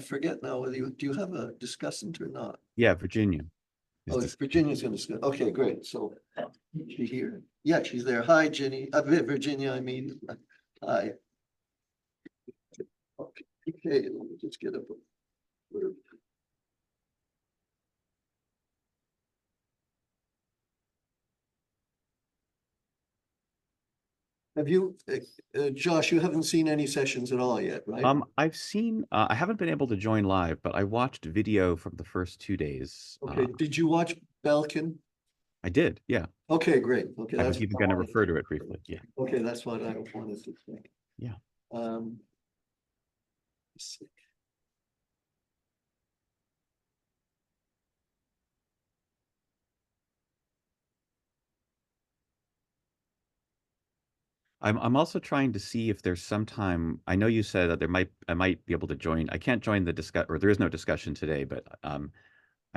forget now whether do you have a discussant or not? Yeah, Virginia. Oh, it's Virginia's going to discuss. Okay, great. So she here? Yeah, she's there. Hi, Jenny. Virginia, I mean. Hi. Okay, let me just get up. Have you, Josh, you haven't seen any sessions at all yet, right? I've seen, I haven't been able to join live, but I watched video from the first 2 days. Okay, did you watch Belkin? I did, yeah. Okay, great. Okay, I that's was even going to refer to it briefly, yeah. Okay, that's what I wanted to think. Yeah. Let's see. I'm also trying to see if there's some time. I know you said that I might be able to join. I can't join the or there is no discussion today, but I'm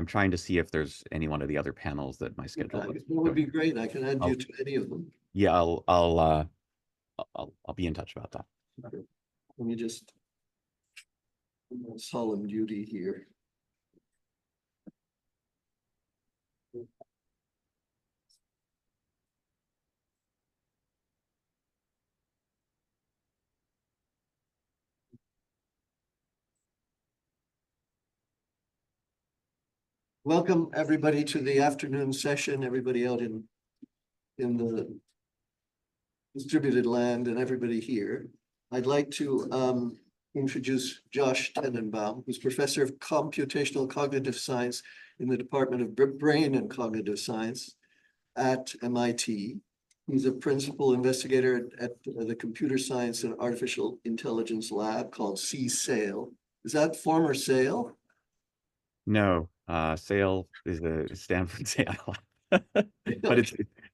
trying to see if there's any one of the other panels that my schedule would be great. I can add you to any of them. Yeah, I'll be in touch about that. Okay. Let me just solemn duty here. Welcome everybody to the afternoon session, everybody out in the distributed land and everybody here. I'd like to introduce Josh Tenenbaum, who's professor of computational cognitive science in the Department of Brain and Cognitive Science at MIT. He's a principal investigator at the Computer Science and Artificial Intelligence Lab called CSAIL. Is that former SAIL? No, SAIL is a Stanford's AI lab, but it's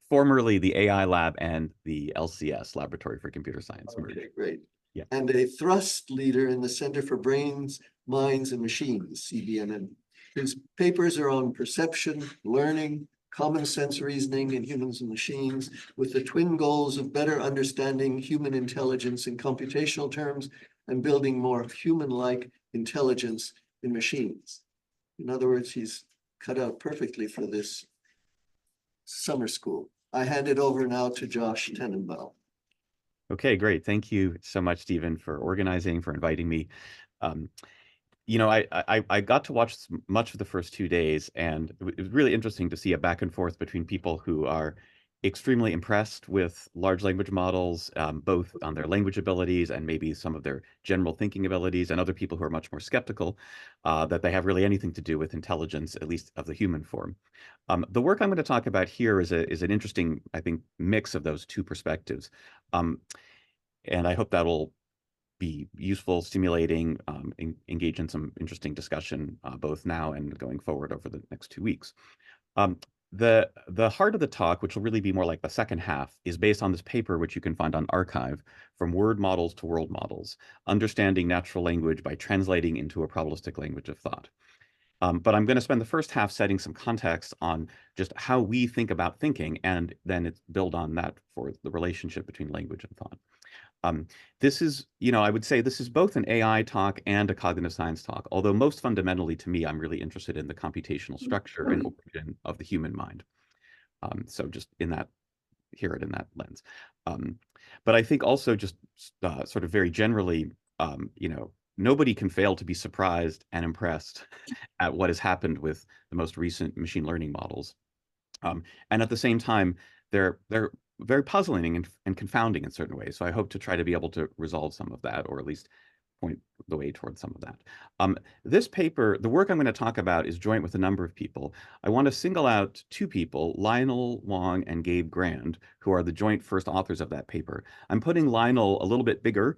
formerly the AI lab and the LCS, Laboratory for Computer Science. Okay, great. Yeah. And a thrust leader in the Center for Brains, Minds, and Machines, CBMM. His papers are on perception, learning, common sense reasoning in humans and machines, with the twin goals of better understanding human intelligence in computational terms and building more human-like intelligence in machines. In other words, he's cut out perfectly for this summer school. I hand it over now to Josh Tenenbaum. Okay, great. Thank you so much, Stephen, for organizing, for inviting me. You know, I got to watch much of the first 2 days, and it was really interesting to see a back and forth between people who are extremely impressed with large language models, both on their language abilities and maybe some of their general thinking abilities, and other people who are much more skeptical that they have really anything to do with intelligence, at least of the human form. The work I'm going to talk about here is an interesting, I think, mix of those two perspectives. And I hope that'll be useful, stimulating, engage in some interesting discussion, both now and going forward over the next 2 weeks. The heart of the talk, which will really be more like the second half, is based on this paper, which you can find on Archive, From Word Models to World Models, Understanding Natural Language by Translating into a Probabilistic Language of Thought. But I'm going to spend the first half setting some context on just how we think about thinking, and then build on that for the relationship between language and thought. This is, you know, I would say this is both an AI talk and a cognitive science talk, although most fundamentally to me, I'm really interested in the computational structure and origin of the human mind. So just hear it in that lens. But I think also just sort of very generally, you know, nobody can fail to be surprised and impressed at what has happened with the most recent machine learning models. And at the same time, they're very puzzling and confounding in certain ways. So I hope to try to be able to resolve some of that, or at least point the way towards some of that. This paper, the work I'm going to talk about, is joint with a number of people. I want to single out 2 people, Lionel Wong and Gabe Grand, who are the joint first authors of that paper. I'm putting Lionel a little bit bigger,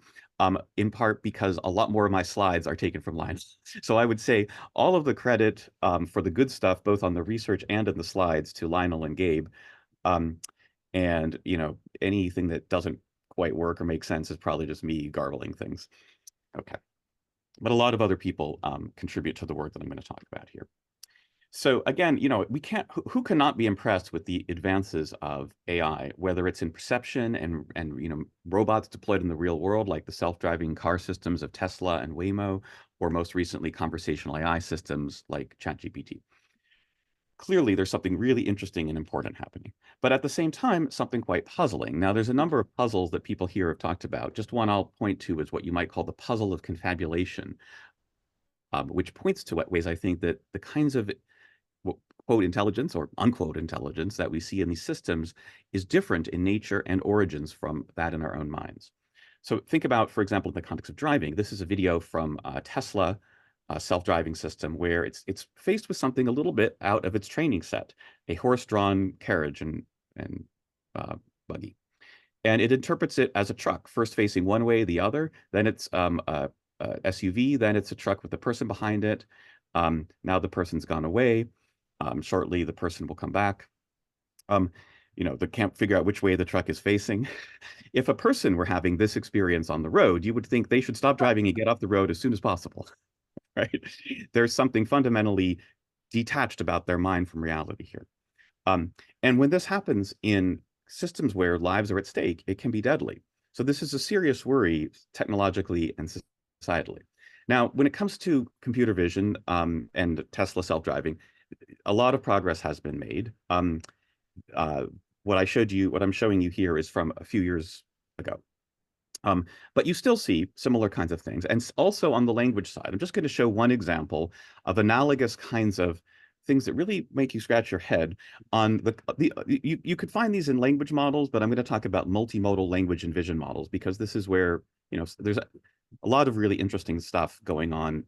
in part because a lot more of my slides are taken from Lionel. So I would say all of the credit for the good stuff, both on the research and in the slides, to Lionel and Gabe. And, you know, anything that doesn't quite work or make sense is probably just me garbling things. Okay. But a lot of other people contribute to the work that I'm going to talk about here. So again, we can't, who cannot be impressed with the advances of AI, whether it's in perception and robots deployed in the real world, like the self-driving car systems of Tesla and Waymo, or most recently conversational AI systems like ChatGPT. Clearly, there's something really interesting and important happening, but at the same time, something quite puzzling. Now, there's a number of puzzles that people here have talked about. Just one I'll point to is what you might call the puzzle of confabulation, which points to ways I think that the kinds of quote intelligence or unquote intelligence that we see in these systems is different in nature and origins from that in our own minds. So think about, for example, in the context of driving, this is a video from Tesla self-driving system where it's faced with something a little bit out of its training set, a horse-drawn carriage and buggy. And it interprets it as a truck, first facing one way, the other, then it's a SUV, then it's a truck with a person behind it. Now the person's gone away. Shortly, the person will come back. They can't figure out which way the truck is facing. If a person were having this experience on the road, you would think they should stop driving and get off the road as soon as possible, right? There's something fundamentally detached about their mind from reality here. And when this happens in systems where lives are at stake, it can be deadly. So this is a serious worry technologically and societally. Now, when it comes to computer vision and Tesla self-driving, a lot of progress has been made. What I'm showing you here is from a few years ago. But you still see similar kinds of things. And also on the language side, I'm just going to show one example of analogous kinds of things that really make you scratch your head on you could find these in language models, but I'm going to talk about multimodal language and vision models because this is where, there's a lot of really interesting stuff going on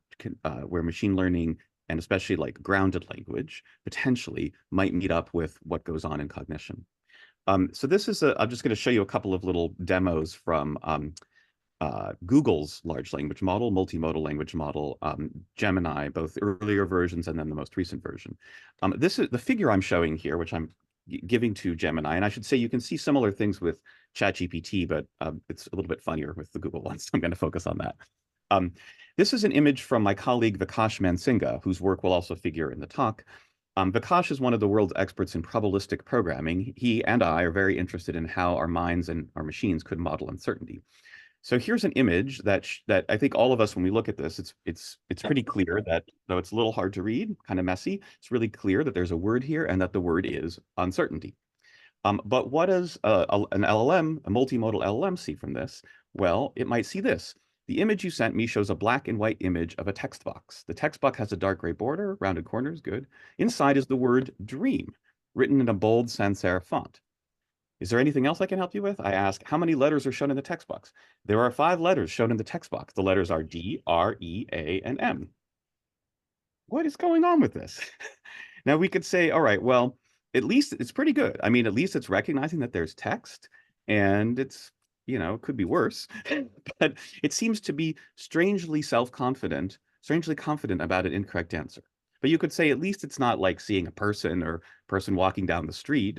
where machine learning and especially like grounded language potentially might meet up with what goes on in cognition. So this is I'm just going to show you a couple of little demos from Google's large language model, multimodal language model, Gemini, both earlier versions and then the most recent version. This is the figure I'm showing here, which I'm giving to Gemini. And I should say you can see similar things with ChatGPT, but it's a little bit funnier with the Google one, so I'm going to focus on that. This is an image from my colleague Vikash Mansinga, whose work will also figure in the talk. Vikash is one of the world's experts in probabilistic programming. He and I are very interested in how our minds and our machines could model uncertainty. So here's an image that I think all of us, when we look at this, it's pretty clear that, though it's a little hard to read, kind of messy, it's really clear that there's a word here and that the word is uncertainty. But what does an LLM, a multimodal LLM, see from this? Well, it might see this. The image you sent me shows a black and white image of a text box. The text box has a dark gray border, rounded corners, good. Inside is the word dream, written in a bold sans serif font. Is there anything else I can help you with? I ask, how many letters are shown in the text box? There are 5 letters shown in the text box. The letters are D, R, E, A, and M. What is going on with this? Now we could say, all right, well, at least it's pretty good. I mean, at least it's recognizing that there's text and it's, it could be worse, but it seems to be strangely confident about an incorrect answer. But you could say at least it's not like seeing a person or person walking down the street.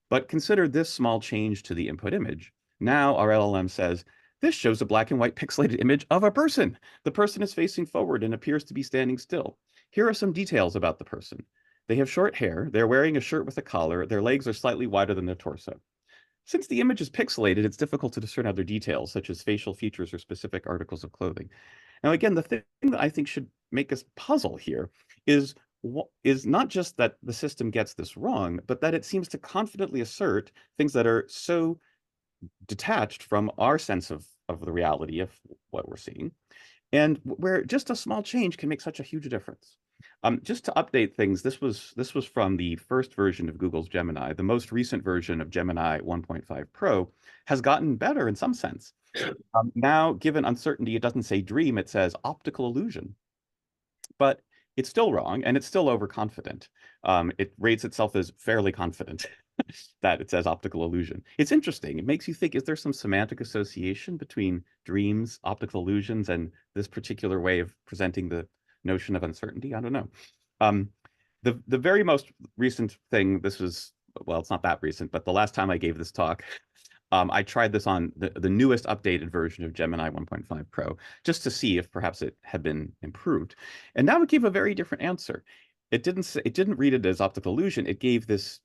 But consider this small change to the input image. Now our LLM says, this shows a black and white pixelated image of a person. The person is facing forward and appears to be standing still. Here are some details about the person. They have short hair, they're wearing a shirt with a collar, their legs are slightly wider than their torso. Since the image is pixelated, it's difficult to discern other details, such as facial features or specific articles of clothing. Now, again, the thing that I think should make us puzzle here is not just that the system gets this wrong, but that it seems to confidently assert things that are so detached from our sense of the reality of what we're seeing, and where just a small change can make such a huge difference. Just to update things, this was from the first version of Google's Gemini. The most recent version of Gemini 1.5 Pro has gotten better in some sense. Now, given uncertainty, it doesn't say dream, it says optical illusion. But it's still wrong, and it's still overconfident. It rates itself as fairly confident that it says optical illusion. It's interesting. It makes you think, is there some semantic association between dreams, optical illusions, and this particular way of presenting the notion of uncertainty? I don't know. The very most recent thing, this was, well, it's not that recent, but the last time I gave this talk, I tried this on the newest updated version of Gemini 1.5 Pro, just to see if perhaps it had been improved. And now it gave a very different answer. it didn't read it as optical illusion. It gave this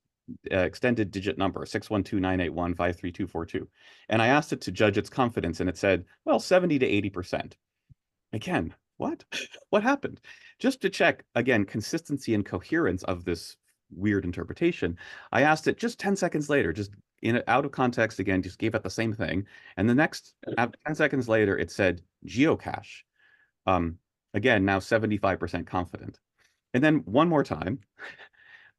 extended digit number 61298153242, and I asked it to judge its confidence, and it said, well, 70 to 80%. Again, what? What happened? Just to check again consistency and coherence of this weird interpretation, I asked it just 10 seconds later, just out of context again, just gave it the same thing, and the next 10 seconds later, it said geocache. Again, now 75% confident. And then one more time,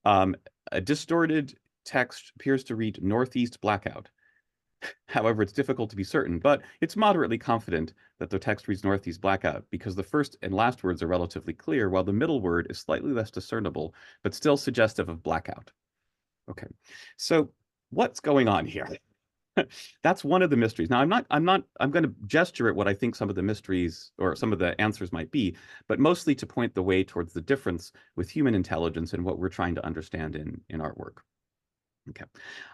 a distorted text appears to read northeast blackout. However, it's difficult to be certain, but it's moderately confident that the text reads northeast blackout because the first and last words are relatively clear, while the middle word is slightly less discernible, but still suggestive of blackout. Okay, so what's going on here? That's one of the mysteries. Now, I'm going to gesture at what I think some of the mysteries or some of the answers might be, but mostly to point the way towards the difference with human intelligence and what we're trying to understand in our work. Okay.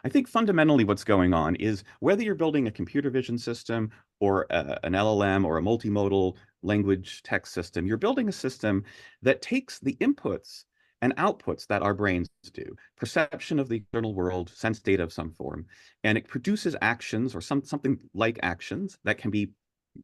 I think fundamentally what's going on is whether you're building a computer vision system or an LLM or a multimodal language text system, you're building a system that takes the inputs and outputs that our brains do, perception of the external world, sense data of some form, and it produces actions or something like actions that can be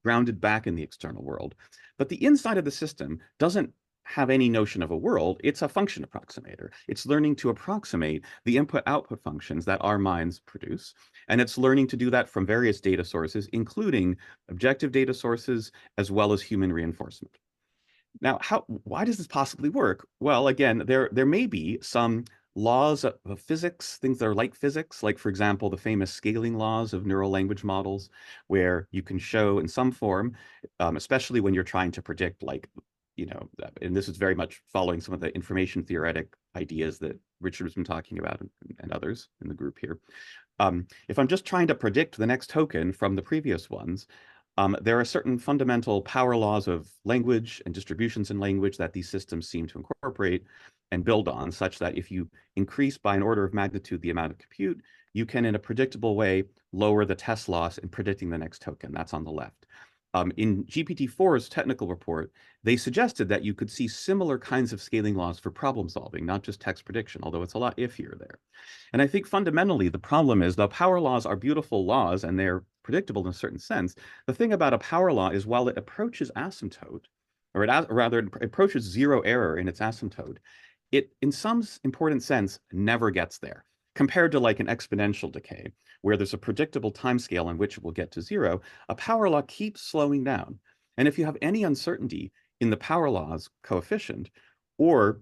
grounded back in the external world. But the inside of the system doesn't have any notion of a world. It's a function approximator. It's learning to approximate the input-output functions that our minds produce, and it's learning to do that from various data sources, including objective data sources, as well as human reinforcement. Now, why does this possibly work? Well, again, there may be some laws of physics, things that are like physics, like, for example, the famous scaling laws of neural language models, where you can show in some form, especially when you're trying to predict, like, and this is very much following some of the information theoretic ideas that Richard has been talking about and others in the group here. If I'm just trying to predict the next token from the previous ones, there are certain fundamental power laws of language and distributions in language that these systems seem to incorporate and build on, such that if you increase by an order of magnitude the amount of compute, you can, in a predictable way, lower the test loss in predicting the next token. That's on the left. In GPT-4's technical report, they suggested that you could see similar kinds of scaling laws for problem solving, not just text prediction, although it's a lot iffier there. And I think fundamentally the problem is the power laws are beautiful laws and they're predictable in a certain sense. The thing about a power law is while it approaches asymptote, or rather it approaches zero error in its asymptote, it, in some important sense, never gets there. Compared to like an exponential decay, where there's a predictable timescale in which it will get to zero, a power law keeps slowing down. And if you have any uncertainty in the power law's coefficient, or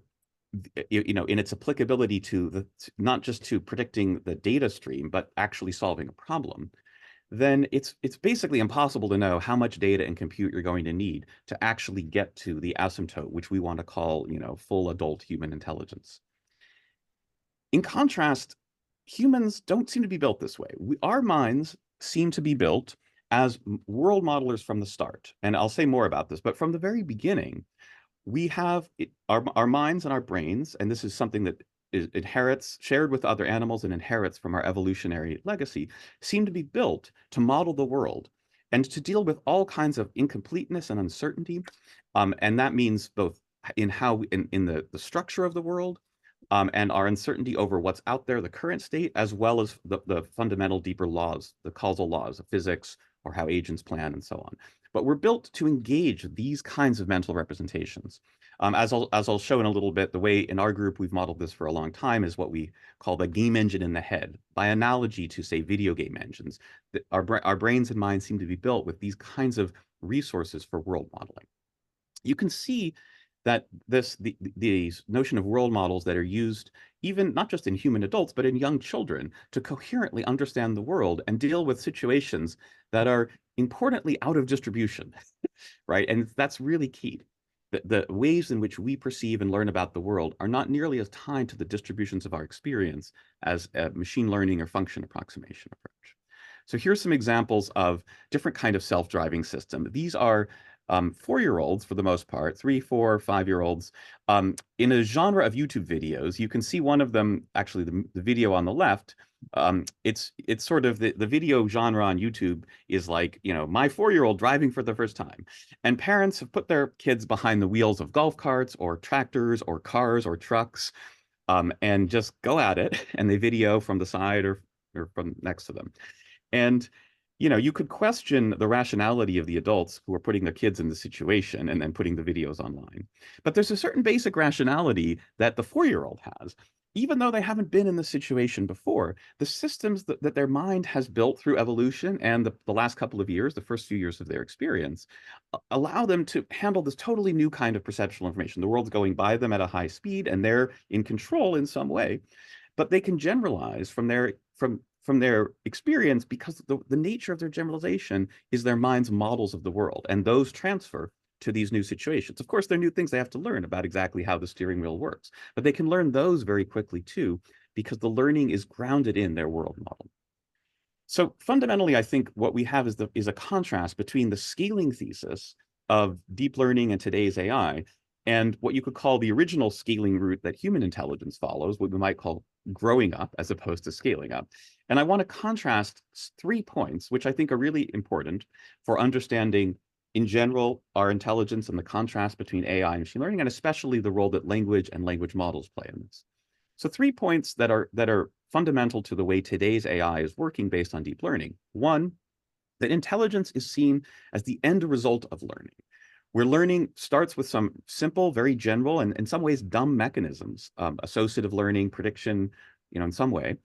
in its applicability to not just to predicting the data stream, but actually solving a problem, then it's basically impossible to know how much data and compute you're going to need to actually get to the asymptote, which we want to call, full adult human intelligence. In contrast, humans don't seem to be built this way. Our minds seem to be built as world modelers from the start. And I'll say more about this, but from the very beginning, we have our minds and our brains, and this is something that inherits, shared with other animals and inherits from our evolutionary legacy, seem to be built to model the world and to deal with all kinds of incompleteness and uncertainty. And that means both in the structure of the world, and our uncertainty over what's out there, the current state, as well as the fundamental deeper laws, the causal laws of physics, or how agents plan and so on. But we're built to engage these kinds of mental representations. As I'll show in a little bit, the way in our group we've modeled this for a long time is what we call the game engine in the head, by analogy to, say, video game engines. Our brains and minds seem to be built with these kinds of resources for world modeling. You can see that these notion of world models that are used even not just in human adults, but in young children to coherently understand the world and deal with situations that are importantly out of distribution, right? And that's really key. The ways in which we perceive and learn about the world are not nearly as tied to the distributions of our experience as a machine learning or function approximation approach. So here's some examples of different kind of self-driving system. These are 4-year-olds for the most part, 3, 4, 5-year-olds, in a genre of YouTube videos. You can see one of them, actually the video on the left. It's sort of the video genre on YouTube is like, my 4-year-old driving for the first time. And parents have put their kids behind the wheels of golf carts or tractors or cars or trucks, and just go at it. And they video from the side or from next to them. And you could question the rationality of the adults who are putting their kids in the situation and then putting the videos online. But there's a certain basic rationality that the 4-year-old has. Even though they haven't been in the situation before, the systems that their mind has built through evolution and the last couple of years, the first few years of their experience, allow them to handle this totally new kind of perceptual information. The world's going by them at a high speed, and they're in control in some way. But they can generalize from their experience because the nature of their generalization is their mind's models of the world, and those transfer to these new situations. Of course, there are new things they have to learn about exactly how the steering wheel works, but they can learn those very quickly too, because the learning is grounded in their world model. So fundamentally, I think what we have is a contrast between the scaling thesis of deep learning and today's AI and what you could call the original scaling route that human intelligence follows, what we might call growing up as opposed to scaling up. And I want to contrast 3 points, which I think are really important for understanding, in general, our intelligence and the contrast between AI and machine learning, and especially the role that language and language models play in this. So 3 points that are fundamental to the way today's AI is working based on deep learning. One, that intelligence is seen as the end result of learning, where learning starts with some simple, very general, and in some ways dumb mechanisms, associative learning, prediction, in some way.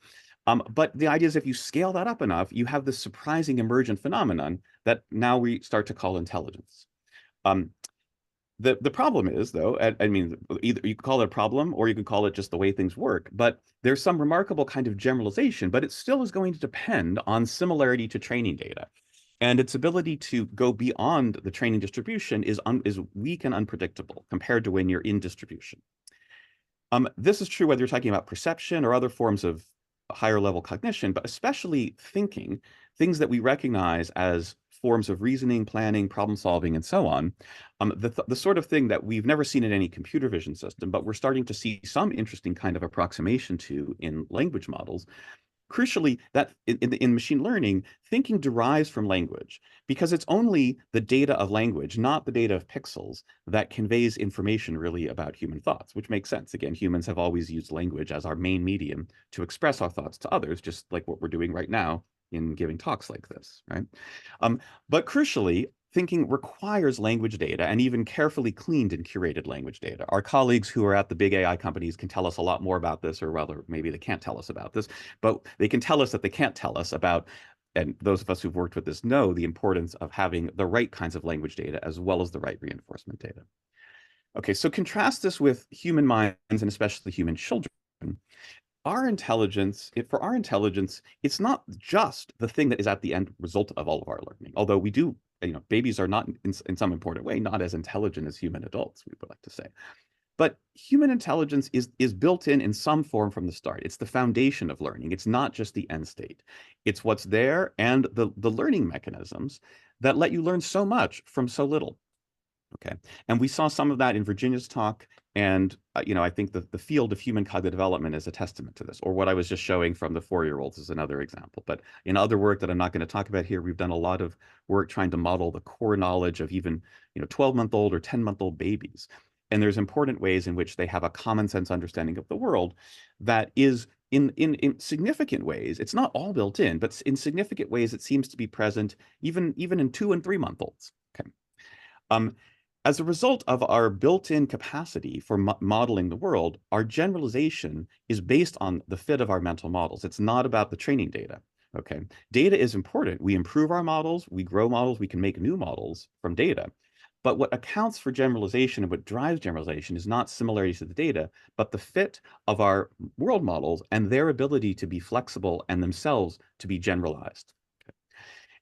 But the idea is if you scale that up enough, you have this surprising emergent phenomenon that now we start to call intelligence. The problem is, though, I mean, either you could call it a problem or you could call it just the way things work, but there's some remarkable kind of generalization, but it still is going to depend on similarity to training data. And its ability to go beyond the training distribution is weak and unpredictable compared to when you're in distribution. This is true whether you're talking about perception or other forms of higher level cognition, but especially thinking, things that we recognize as forms of reasoning, planning, problem solving, and so on. The sort of thing that we've never seen in any computer vision system, but we're starting to see some interesting kind of approximation to in language models. Crucially, that in machine learning, thinking derives from language because it's only the data of language, not the data of pixels, that conveys information really about human thoughts, which makes sense. Again, humans have always used language as our main medium to express our thoughts to others, just like what we're doing right now in giving talks like this, right? But crucially, thinking requires language data, and even carefully cleaned and curated language data. Our colleagues who are at the big AI companies can tell us a lot more about this, or rather, maybe they can't tell us about this, but they can tell us that they can't tell us about, and those of us who've worked with this know the importance of having the right kinds of language data as well as the right reinforcement data. Okay, so contrast this with human minds and especially human children. For our intelligence, it's not just the thing that is at the end result of all of our learning, although we do, babies are not in some important way, not as intelligent as human adults, we would like to say. But human intelligence is built in some form from the start. It's the foundation of learning. It's not just the end state. It's what's there and the learning mechanisms that let you learn so much from so little. Okay, and we saw some of that in Virginia's talk, and I think the field of human cognitive development is a testament to this, or what I was just showing from the 4-year-olds is another example. But in other work that I'm not going to talk about here, we've done a lot of work trying to model the core knowledge of even 12-month-old or 10-month-old babies. And there's important ways in which they have a common sense understanding of the world that is in significant ways, it's not all built in, but in significant ways, it seems to be present even in 2- and 3-month-olds. Okay. As a result of our built-in capacity for modeling the world, our generalization is based on the fit of our mental models. It's not about the training data. Okay, data is important. We improve our models, we grow models, we can make new models from data. But what accounts for generalization and what drives generalization is not similarity to the data, but the fit of our world models and their ability to be flexible and themselves to be generalized. Okay.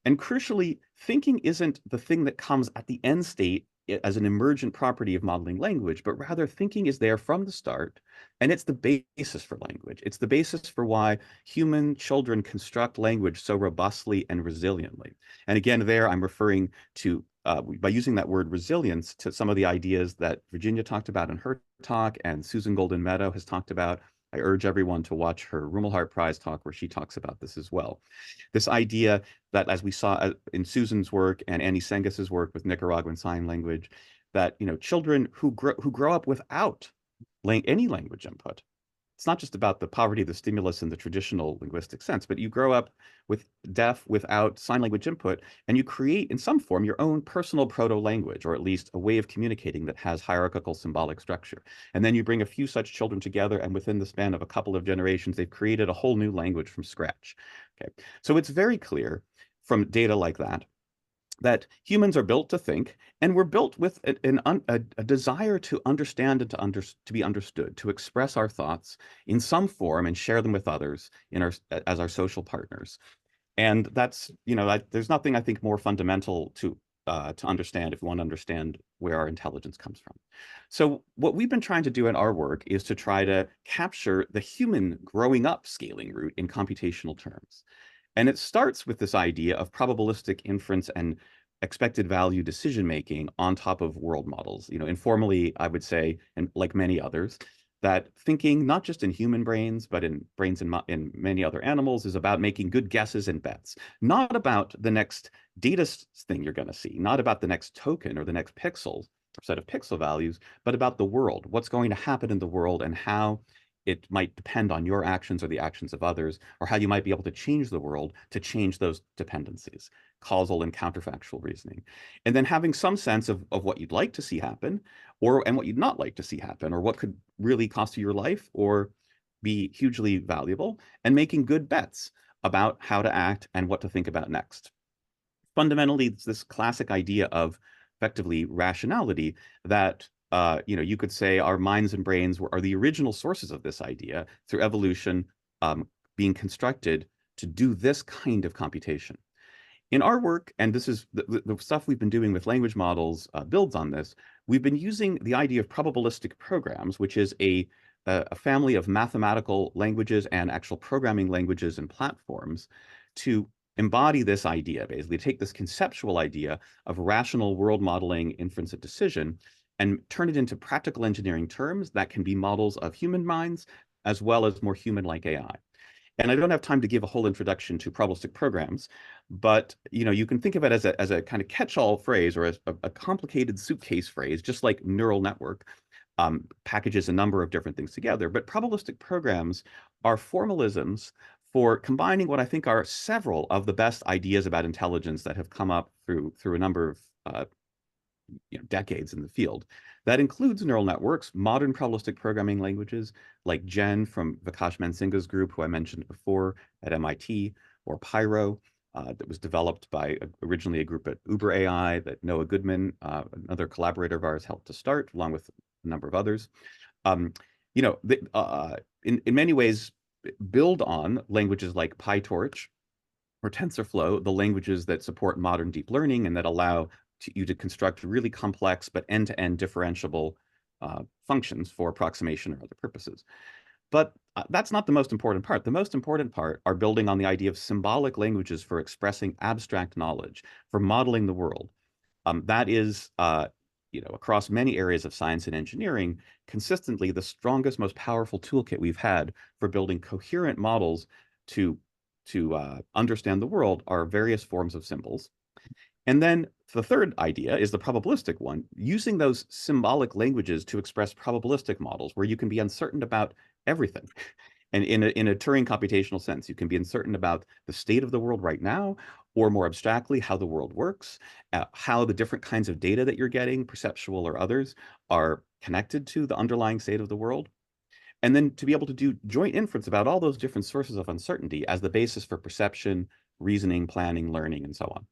And crucially, thinking isn't the thing that comes at the end state as an emergent property of modeling language, but rather thinking is there from the start, and it's the basis for language. It's the basis for why human children construct language so robustly and resiliently. And again, there I'm referring to by using that word resilience to some of the ideas that Virginia talked about in her talk and Susan Golden Meadow has talked about. I urge everyone to watch her Rumelhart Prize talk where she talks about this as well. This idea that, as we saw in Susan's work and Annie Sengus's work with Nicaraguan Sign Language, that children who grow up without any language input, it's not just about the poverty of the stimulus in the traditional linguistic sense, but you grow up with deaf without sign language input, and you create in some form your own personal proto-language, or at least a way of communicating that has hierarchical symbolic structure. And then you bring a few such children together, and within the span of a couple of generations, they've created a whole new language from scratch. Okay, so it's very clear from data like that humans are built to think, and we're built with a desire to understand and to be understood, to express our thoughts in some form and share them with others as our social partners. And that's, there's nothing I think more fundamental to understand if we want to understand where our intelligence comes from. So what we've been trying to do in our work is to try to capture the human growing up scaling route in computational terms. And it starts with this idea of probabilistic inference and expected value decision-making on top of world models. Informally, I would say, and like many others, that thinking, not just in human brains, but in brains in many other animals, is about making good guesses and bets, not about the next data thing you're going to see, not about the next token or the next pixel or set of pixel values, but about the world, what's going to happen in the world and how it might depend on your actions or the actions of others, or how you might be able to change the world to change those dependencies, causal and counterfactual reasoning. And then having some sense of what you'd like to see happen, and what you'd not like to see happen, or what could really cost you your life or be hugely valuable, and making good bets about how to act and what to think about next. Fundamentally, it's this classic idea of effectively rationality that you could say our minds and brains are the original sources of this idea through evolution being constructed to do this kind of computation. In our work, and this is the stuff we've been doing with language models builds on this, we've been using the idea of probabilistic programs, which is a family of mathematical languages and actual programming languages and platforms to embody this idea, basically take this conceptual idea of rational world modeling, inference, and decision, and turn it into practical engineering terms that can be models of human minds as well as more human-like AI. And I don't have time to give a whole introduction to probabilistic programs, but you can think of it as a kind of catch-all phrase, or as a complicated suitcase phrase, just like neural network packages a number of different things together. But probabilistic programs are formalisms for combining what I think are several of the best ideas about intelligence that have come up through a number of decades in the field. That includes neural networks, modern probabilistic programming languages like Gen from Vikash Mansinga's group, who I mentioned before at MIT, or Pyro, that was developed by originally a group at Uber AI that Noah Goodman, another collaborator of ours, helped to start, along with a number of others. In many ways, build on languages like PyTorch or TensorFlow, the languages that support modern deep learning and that allow you to construct really complex but end-to-end differentiable functions for approximation or other purposes. But that's not the most important part. The most important part are building on the idea of symbolic languages for expressing abstract knowledge, for modeling the world. That is, across many areas of science and engineering, consistently the strongest, most powerful toolkit we've had for building coherent models to understand the world are various forms of symbols. And then the third idea is the probabilistic one, using those symbolic languages to express probabilistic models where you can be uncertain about everything. And in a Turing computational sense, you can be uncertain about the state of the world right now, or more abstractly, how the world works, how the different kinds of data that you're getting, perceptual or others, are connected to the underlying state of the world. And then to be able to do joint inference about all those different sources of uncertainty as the basis for perception, reasoning, planning, learning, and so on.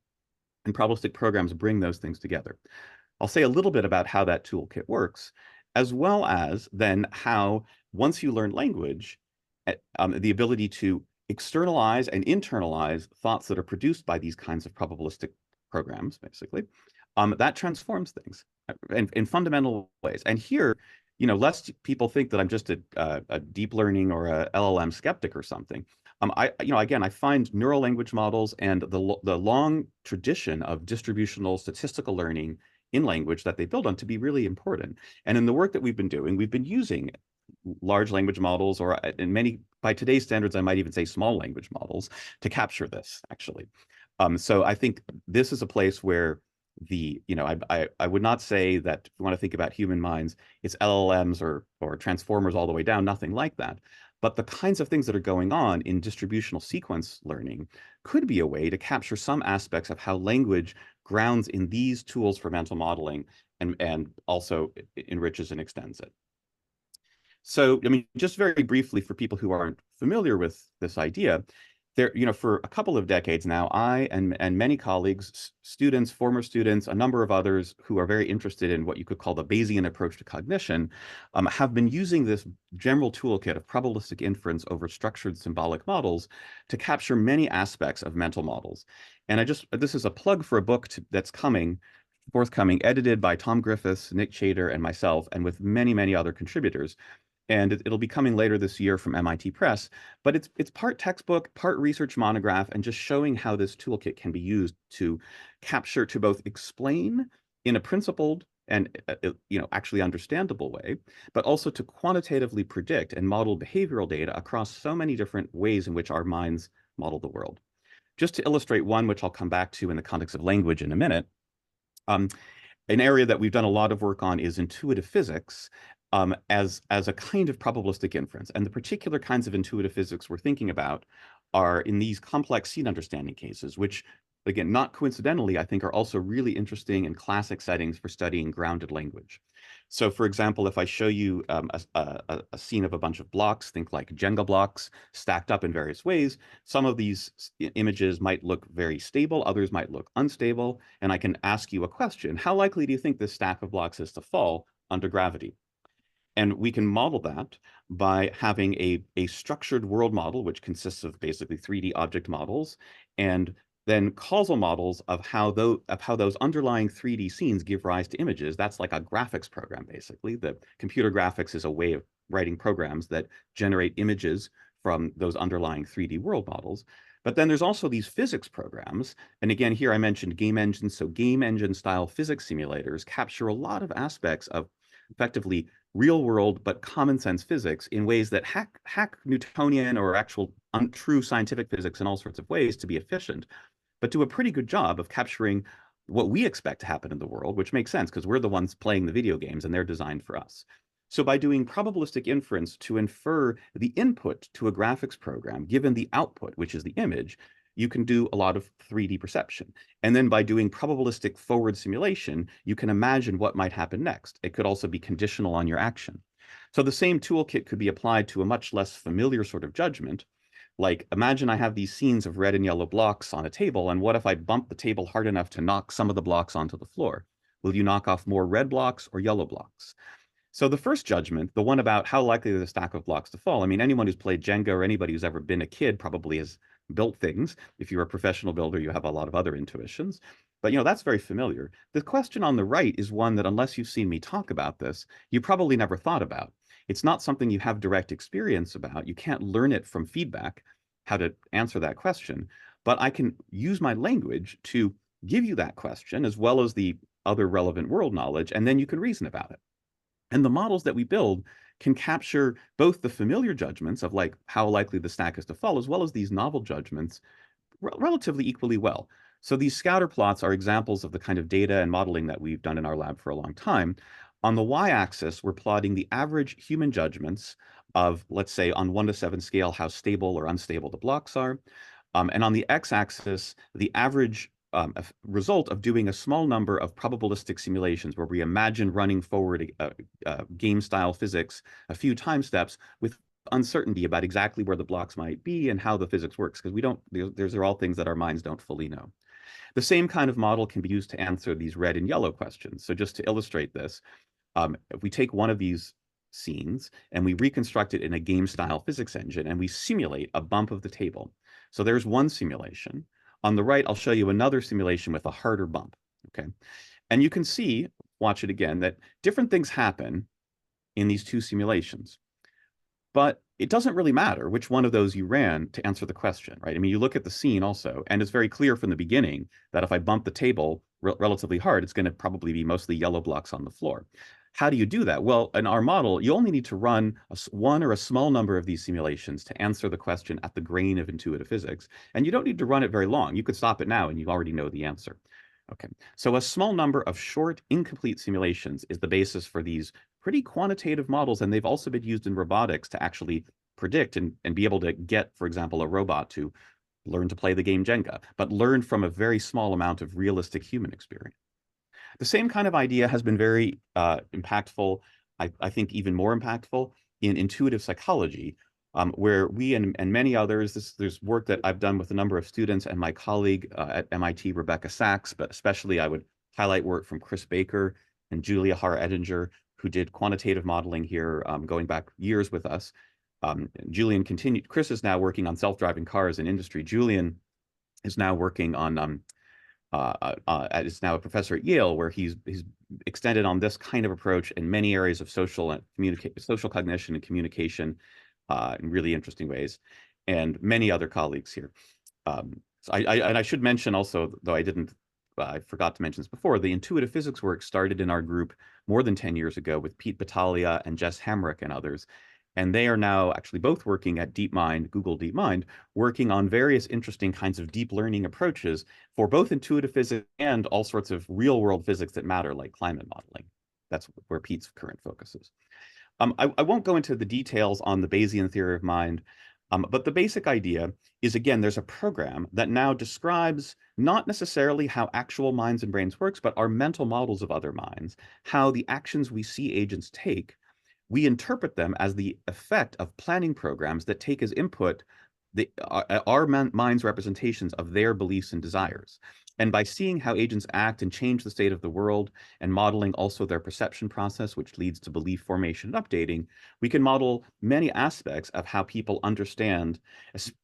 And probabilistic programs bring those things together. I'll say a little bit about how that toolkit works, as well as then how, once you learn language, the ability to externalize and internalize thoughts that are produced by these kinds of probabilistic programs, basically, that transforms things in fundamental ways. And here, lest people think that I'm just a deep learning or a LLM skeptic or something, Again, I find neural language models and the long tradition of distributional statistical learning in language that they build on to be really important. And in the work that we've been doing, we've been using large language models, or in many, by today's standards, I might even say small language models, to capture this, actually. So I think this is a place where I would not say that if you want to think about human minds, it's LLMs or transformers all the way down, nothing like that. But the kinds of things that are going on in distributional sequence learning could be a way to capture some aspects of how language grounds in these tools for mental modeling and also enriches and extends it. So, I mean, just very briefly for people who aren't familiar with this idea, for a couple of decades now, I and many colleagues, students, former students, a number of others who are very interested in what you could call the Bayesian approach to cognition, have been using this general toolkit of probabilistic inference over structured symbolic models to capture many aspects of mental models. And this is a plug for a book that's forthcoming, edited by Tom Griffiths, Nick Chater, and myself, and with many, many other contributors. And it'll be coming later this year from MIT Press, but it's part textbook, part research monograph, and just showing how this toolkit can be used to capture, to both explain in a principled and actually understandable way, but also to quantitatively predict and model behavioral data across so many different ways in which our minds model the world. Just to illustrate one, which I'll come back to in the context of language in a minute, an area that we've done a lot of work on is intuitive physics, as a kind of probabilistic inference. And the particular kinds of intuitive physics we're thinking about are in these complex scene understanding cases, which, again, not coincidentally, I think are also really interesting and classic settings for studying grounded language. So, for example, if I show you a scene of a bunch of blocks, think like Jenga blocks stacked up in various ways, some of these images might look very stable, others might look unstable, and I can ask you a question. How likely do you think this stack of blocks is to fall under gravity? And we can model that by having a structured world model, which consists of basically 3D object models, and then causal models of how those underlying 3D scenes give rise to images. That's like a graphics program, basically. The computer graphics is a way of writing programs that generate images from those underlying 3D world models. But then there's also these physics programs. And again, here I mentioned game engines. So game engine style physics simulators capture a lot of aspects of effectively real world but common sense physics in ways that hack Newtonian or actual untrue scientific physics in all sorts of ways to be efficient, but do a pretty good job of capturing what we expect to happen in the world, which makes sense because we're the ones playing the video games and they're designed for us. So by doing probabilistic inference to infer the input to a graphics program, given the output, which is the image, you can do a lot of 3D perception. And then by doing probabilistic forward simulation, you can imagine what might happen next. It could also be conditional on your action. So the same toolkit could be applied to a much less familiar sort of judgment. Like, imagine I have these scenes of red and yellow blocks on a table, and what if I bump the table hard enough to knock some of the blocks onto the floor? Will you knock off more red blocks or yellow blocks? So the first judgment, the one about how likely is a stack of blocks to fall, I mean, anyone who's played Jenga or anybody who's ever been a kid probably has built things. If you're a professional builder, you have a lot of other intuitions. But that's very familiar. The question on the right is one that, unless you've seen me talk about this, you probably never thought about. It's not something you have direct experience about. You can't learn it from feedback, how to answer that question. But I can use my language to give you that question as well as the other relevant world knowledge, and then you can reason about it. And the models that we build can capture both the familiar judgments of like how likely the stack is to fall, as well as these novel judgments relatively equally well. So these scatter plots are examples of the kind of data and modeling that we've done in our lab for a long time. On the y-axis, we're plotting the average human judgments of, let's say, on 1 to 7 scale, how stable or unstable the blocks are. And on the x-axis, the average result of doing a small number of probabilistic simulations where we imagine running forward game-style physics a few time steps with uncertainty about exactly where the blocks might be and how the physics works, because those are all things that our minds don't fully know. The same kind of model can be used to answer these red and yellow questions. So just to illustrate this, if we take one of these scenes and we reconstruct it in a game-style physics engine and we simulate a bump of the table. So there's one simulation. On the right, I'll show you another simulation with a harder bump, okay? And you can see, watch it again, that different things happen in these two simulations. But it doesn't really matter which one of those you ran to answer the question, right? I mean, you look at the scene also, and it's very clear from the beginning that if I bump the table relatively hard, it's going to probably be mostly yellow blocks on the floor. How do you do that? Well, in our model, you only need to run one or a small number of these simulations to answer the question at the grain of intuitive physics. And you don't need to run it very long. You could stop it now and you already know the answer. Okay, so a small number of short, incomplete simulations is the basis for these pretty quantitative models, and they've also been used in robotics to actually predict and be able to get, for example, a robot to learn to play the game Jenga, but learn from a very small amount of realistic human experience. The same kind of idea has been very impactful, I think even more impactful, in intuitive psychology, where we and many others, there's work that I've done with a number of students and my colleague at MIT, Rebecca Sachs, but especially I would highlight work from Chris Baker and Julia Hara-Ettinger, who did quantitative modeling here going back years with us. Julian continued, Chris is now working on self-driving cars in industry. Julian is now working on is now a professor at Yale, where he's extended on this kind of approach in many areas of social cognition and communication in really interesting ways, and many other colleagues here. So I should mention also, though I forgot to mention this before, the intuitive physics work started in our group more than 10 years ago with Pete Battaglia and Jess Hamrick and others. And they are now actually both working at DeepMind, Google DeepMind, working on various interesting kinds of deep learning approaches for both intuitive physics and all sorts of real world physics that matter, like climate modeling. That's where Pete's current focus is. I won't go into the details on the Bayesian theory of mind, but the basic idea is, again, there's a program that now describes not necessarily how actual minds and brains works, but our mental models of other minds, how the actions we see agents take, we interpret them as the effect of planning programs that take as input our mind's representations of their beliefs and desires. And by seeing how agents act and change the state of the world, and modeling also their perception process, which leads to belief formation and updating, we can model many aspects of how people understand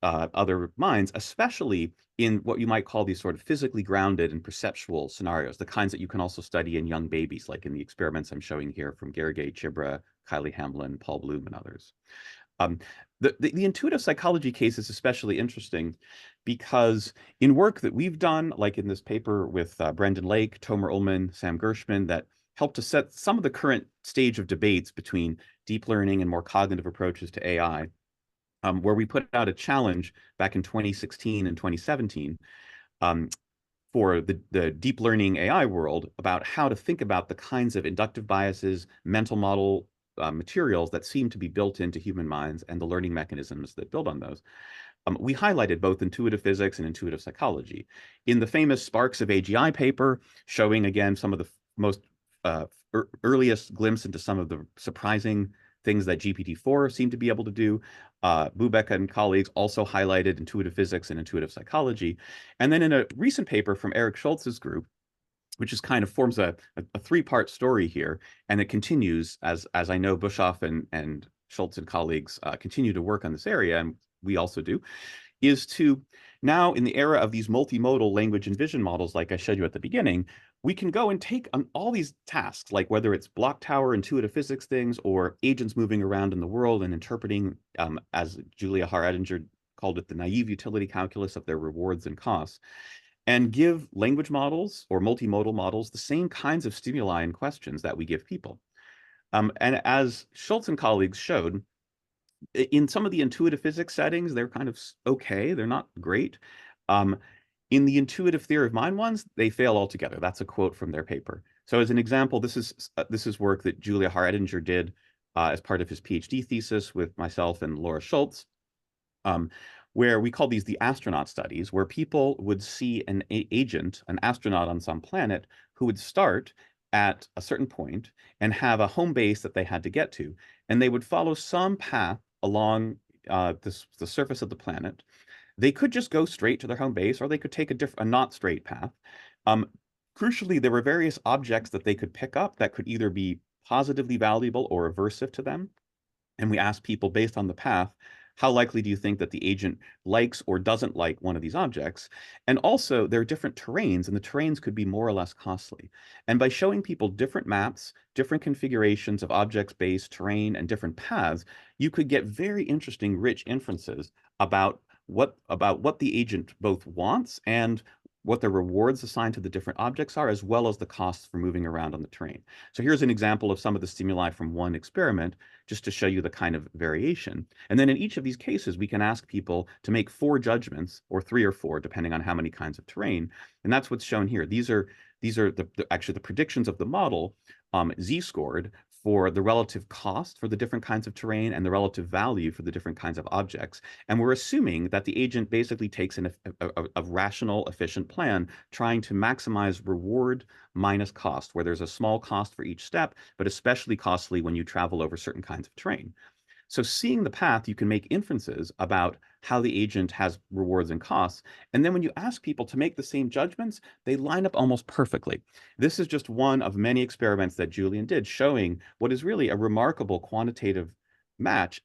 other minds, especially in what you might call these sort of physically grounded and perceptual scenarios, the kinds that you can also study in young babies, like in the experiments I'm showing here from Gergely Chibra, Kylie Hamlin, Paul Bloom, and others. The intuitive psychology case is especially interesting because in work that we've done, like in this paper with Brendan Lake, Tomer Ullman, Sam Gershman, that helped to set some of the current stage of debates between deep learning and more cognitive approaches to AI, where we put out a challenge back in 2016 and 2017 for the deep learning AI world about how to think about the kinds of inductive biases, mental model materials that seem to be built into human minds and the learning mechanisms that build on those. We highlighted both intuitive physics and intuitive psychology. In the famous Sparks of AGI paper, showing again some of the most earliest glimpse into some of the surprising things that GPT-4 seemed to be able to do, Bubek and colleagues also highlighted intuitive physics and intuitive psychology. And then in a recent paper from Eric Schultz's group, which is kind of forms a three-part story here, and it continues as I know Bischoff and Schultz and colleagues continue to work on this area, and we also do, is to now in the era of these multimodal language and vision models, like I showed you at the beginning, we can go and take on all these tasks, like whether it's block tower intuitive physics things or agents moving around in the world and interpreting, as Julia Hara-Ettinger called it, the naive utility calculus of their rewards and costs, and give language models or multimodal models the same kinds of stimuli and questions that we give people. And as Schultz and colleagues showed, in some of the intuitive physics settings, they're kind of okay. They're not great. In the intuitive theory of mind ones, they fail altogether. That's a quote from their paper. So as an example, this is work that Julia Hara-Ettinger did as part of his PhD thesis with myself and Laura Schultz, where we call these the astronaut studies, where people would see an agent, an astronaut on some planet, who would start at a certain point and have a home base that they had to get to. And they would follow some path along the surface of the planet. They could just go straight to their home base, or they could take a not straight path. Crucially, there were various objects that they could pick up that could either be positively valuable or aversive to them. And we asked people, based on the path, how likely do you think that the agent likes or doesn't like one of these objects? And also, there are different terrains, and the terrains could be more or less costly. And by showing people different maps, different configurations of object-based terrain, and different paths, you could get very interesting, rich inferences about what the agent both wants and what the rewards assigned to the different objects are, as well as the costs for moving around on the terrain. So here's an example of some of the stimuli from one experiment, just to show you the kind of variation. And then in each of these cases, we can ask people to make 4 judgments, or 3 or 4, depending on how many kinds of terrain. And that's what's shown here. These are actually the predictions of the model, z-scored, for the relative cost for the different kinds of terrain and the relative value for the different kinds of objects. And we're assuming that the agent basically takes a rational, efficient plan, trying to maximize reward minus cost, where there's a small cost for each step, but especially costly when you travel over certain kinds of terrain. So seeing the path, you can make inferences about how the agent has rewards and costs. And then when you ask people to make the same judgments, they line up almost perfectly. This is just one of many experiments that Julian did, showing what is really a remarkable quantitative match.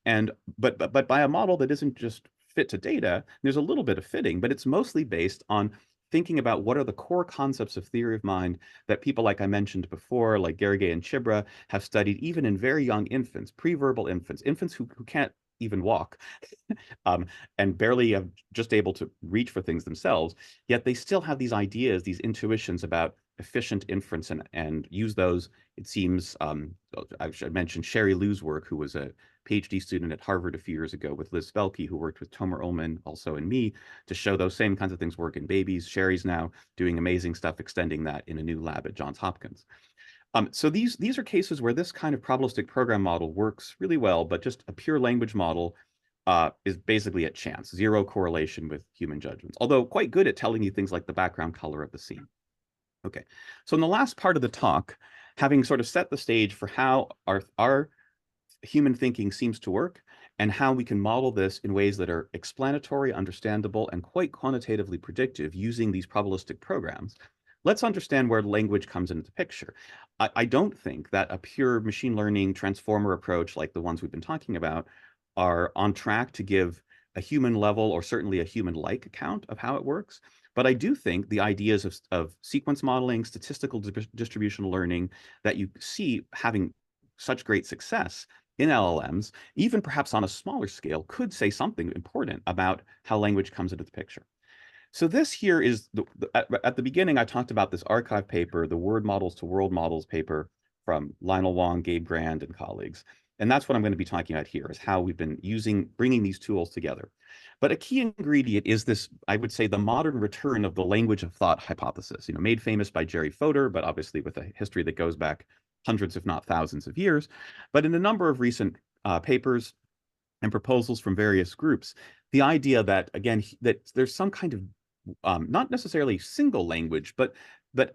But by a model that isn't just fit to data, there's a little bit of fitting, but it's mostly based on thinking about what are the core concepts of theory of mind that people like I mentioned before, like Gergely and Chibra, have studied even in very young infants, pre-verbal infants, infants who can't even walk, and barely have just able to reach for things themselves, yet they still have these ideas, these intuitions about efficient inference and use those. It seems, I should mention Sherry Liu's work, who was a PhD student at Harvard a few years ago with Liz Spelke, who worked with Tomer Ullman also and me to show those same kinds of things work in babies. Sherry's now doing amazing stuff, extending that in a new lab at Johns Hopkins. So these are cases where this kind of probabilistic program model works really well, but just a pure language model is basically at chance, zero correlation with human judgments, although quite good at telling you things like the background color of the scene. Okay, so in the last part of the talk, having sort of set the stage for how our human thinking seems to work and how we can model this in ways that are explanatory, understandable, and quite quantitatively predictive using these probabilistic programs, let's understand where language comes into the picture. I don't think that a pure machine learning transformer approach like the ones we've been talking about are on track to give a human level or certainly a human-like account of how it works. But I do think the ideas of sequence modeling, statistical distributional learning that you see having such great success in LLMs, even perhaps on a smaller scale, could say something important about how language comes into the picture. So this here is, at the beginning, I talked about this archive paper, the Word Models to World Models paper from Lionel Wong, Gabe Grand, and colleagues. And that's what I'm going to be talking about here, is how we've been bringing these tools together. But a key ingredient is this, I would say, the modern return of the language of thought hypothesis, made famous by Jerry Fodor, but obviously with a history that goes back hundreds, if not thousands of years. But in a number of recent papers and proposals from various groups, the idea that, again, that there's some kind of not necessarily single language, but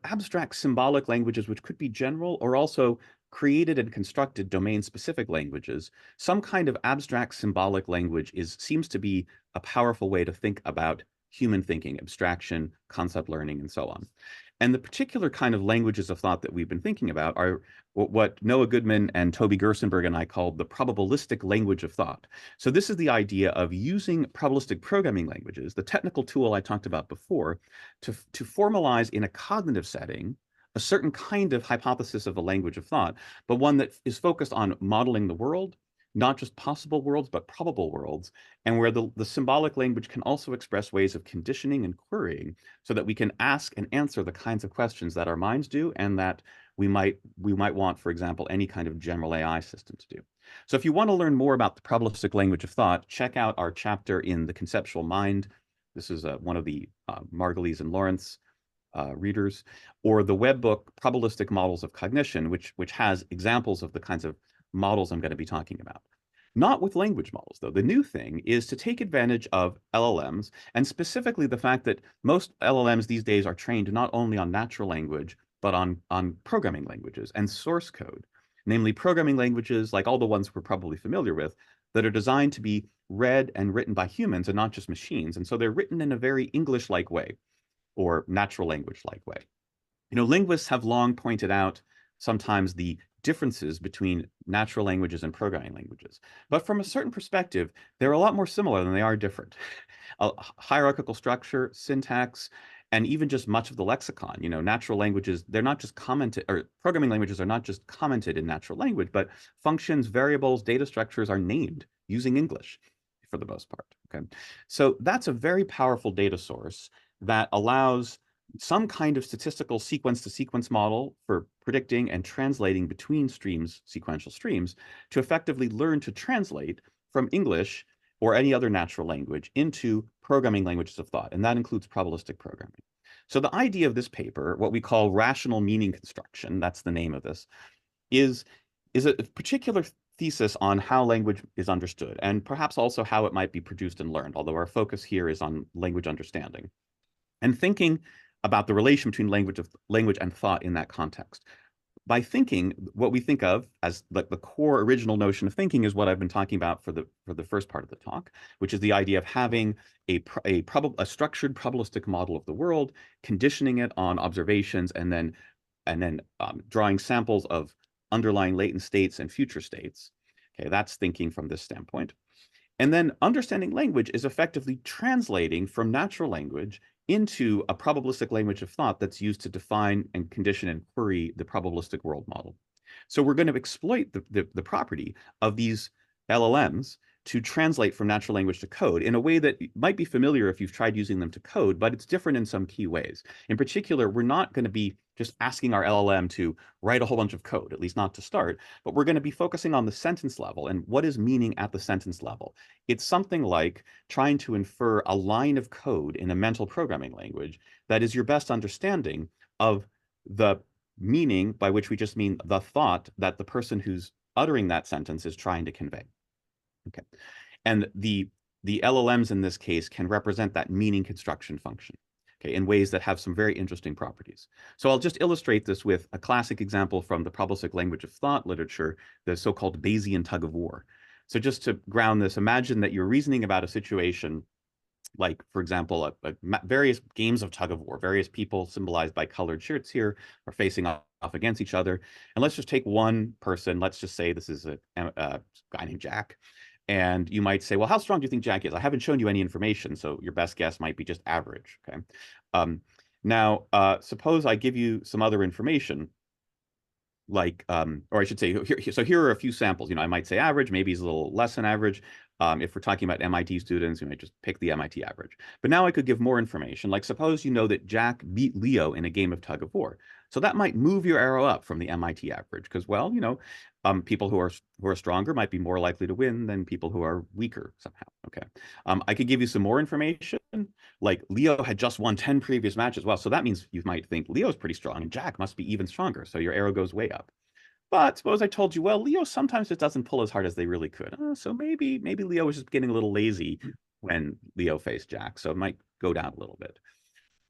abstract symbolic languages, which could be general or also created and constructed domain-specific languages. Some kind of abstract symbolic language seems to be a powerful way to think about human thinking, abstraction, concept learning, and so on. And the particular kind of languages of thought that we've been thinking about are what Noah Goodman and Toby Gerstenberg and I called the probabilistic language of thought. So this is the idea of using probabilistic programming languages, the technical tool I talked about before, to formalize in a cognitive setting a certain kind of hypothesis of a language of thought, but one that is focused on modeling the world, not just possible worlds, but probable worlds, and where the symbolic language can also express ways of conditioning and querying so that we can ask and answer the kinds of questions that our minds do and that we might want, for example, any kind of general AI system to do. So if you want to learn more about the probabilistic language of thought, check out our chapter in The Conceptual Mind. This is one of the Margulies and Lawrence readers, or the web book Probabilistic Models of Cognition, which has examples of the kinds of models I'm going to be talking about. Not with language models, though. The new thing is to take advantage of LLMs, and specifically the fact that most LLMs these days are trained not only on natural language, but on programming languages and source code, namely programming languages like all the ones we're probably familiar with that are designed to be read and written by humans and not just machines. And so they're written in a very English-like way or natural language-like way. Linguists have long pointed out sometimes the differences between natural languages and programming languages. But from a certain perspective, they're a lot more similar than they are different. A hierarchical structure, syntax, and even just much of the lexicon. Natural languages, they're not just commented, or programming languages are not just commented in natural language, but functions, variables, data structures are named using English for the most part. Okay, so that's a very powerful data source that allows some kind of statistical sequence-to-sequence model for predicting and translating between streams, sequential streams, to effectively learn to translate from English or any other natural language into programming languages of thought, and that includes probabilistic programming. So the idea of this paper, what we call rational meaning construction, that's the name of this, is a particular thesis on how language is understood, and perhaps also how it might be produced and learned, although our focus here is on language understanding, and thinking about the relation between language and thought in that context. By thinking, what we think of as the core original notion of thinking is what I've been talking about for the first part of the talk, which is the idea of having a structured probabilistic model of the world, conditioning it on observations, and then drawing samples of underlying latent states and future states. Okay, that's thinking from this standpoint. And then understanding language is effectively translating from natural language into a probabilistic language of thought that's used to define and condition and query the probabilistic world model. So we're going to exploit the property of these LLMs to translate from natural language to code in a way that might be familiar if you've tried using them to code, but it's different in some key ways. In particular, we're not going to be just asking our LLM to write a whole bunch of code, at least not to start, but we're going to be focusing on the sentence level and what is meaning at the sentence level. It's something like trying to infer a line of code in a mental programming language that is your best understanding of the meaning, by which we just mean the thought that the person who's uttering that sentence is trying to convey. Okay, and the LLMs in this case can represent that meaning construction function, okay, in ways that have some very interesting properties. So I'll just illustrate this with a classic example from the probabilistic language of thought literature, the so-called Bayesian tug of war. So just to ground this, imagine that you're reasoning about a situation like, for example, various games of tug of war, various people symbolized by colored shirts here are facing off against each other. And let's just take one person. Let's just say this is a guy named Jack. And you might say, well, how strong do you think Jack is? I haven't shown you any information, so your best guess might be just average, okay? Now, suppose I give you some other information, like, or I should say, here are a few samples. I might say average, maybe he's a little less than average. If we're talking about MIT students, you might just pick the MIT average. But now I could give more information, like suppose you know that Jack beat Leo in a game of tug of war. So that might move your arrow up from the MIT average, because, well, people who are stronger might be more likely to win than people who are weaker somehow. Okay, I could give you some more information, like Leo had just won 10 previous matches. Well, so that means you might think Leo's pretty strong and Jack must be even stronger. So your arrow goes way up. But suppose I told you, well, Leo sometimes just doesn't pull as hard as they really could. So maybe Leo was just getting a little lazy when Leo faced Jack, so it might go down a little bit.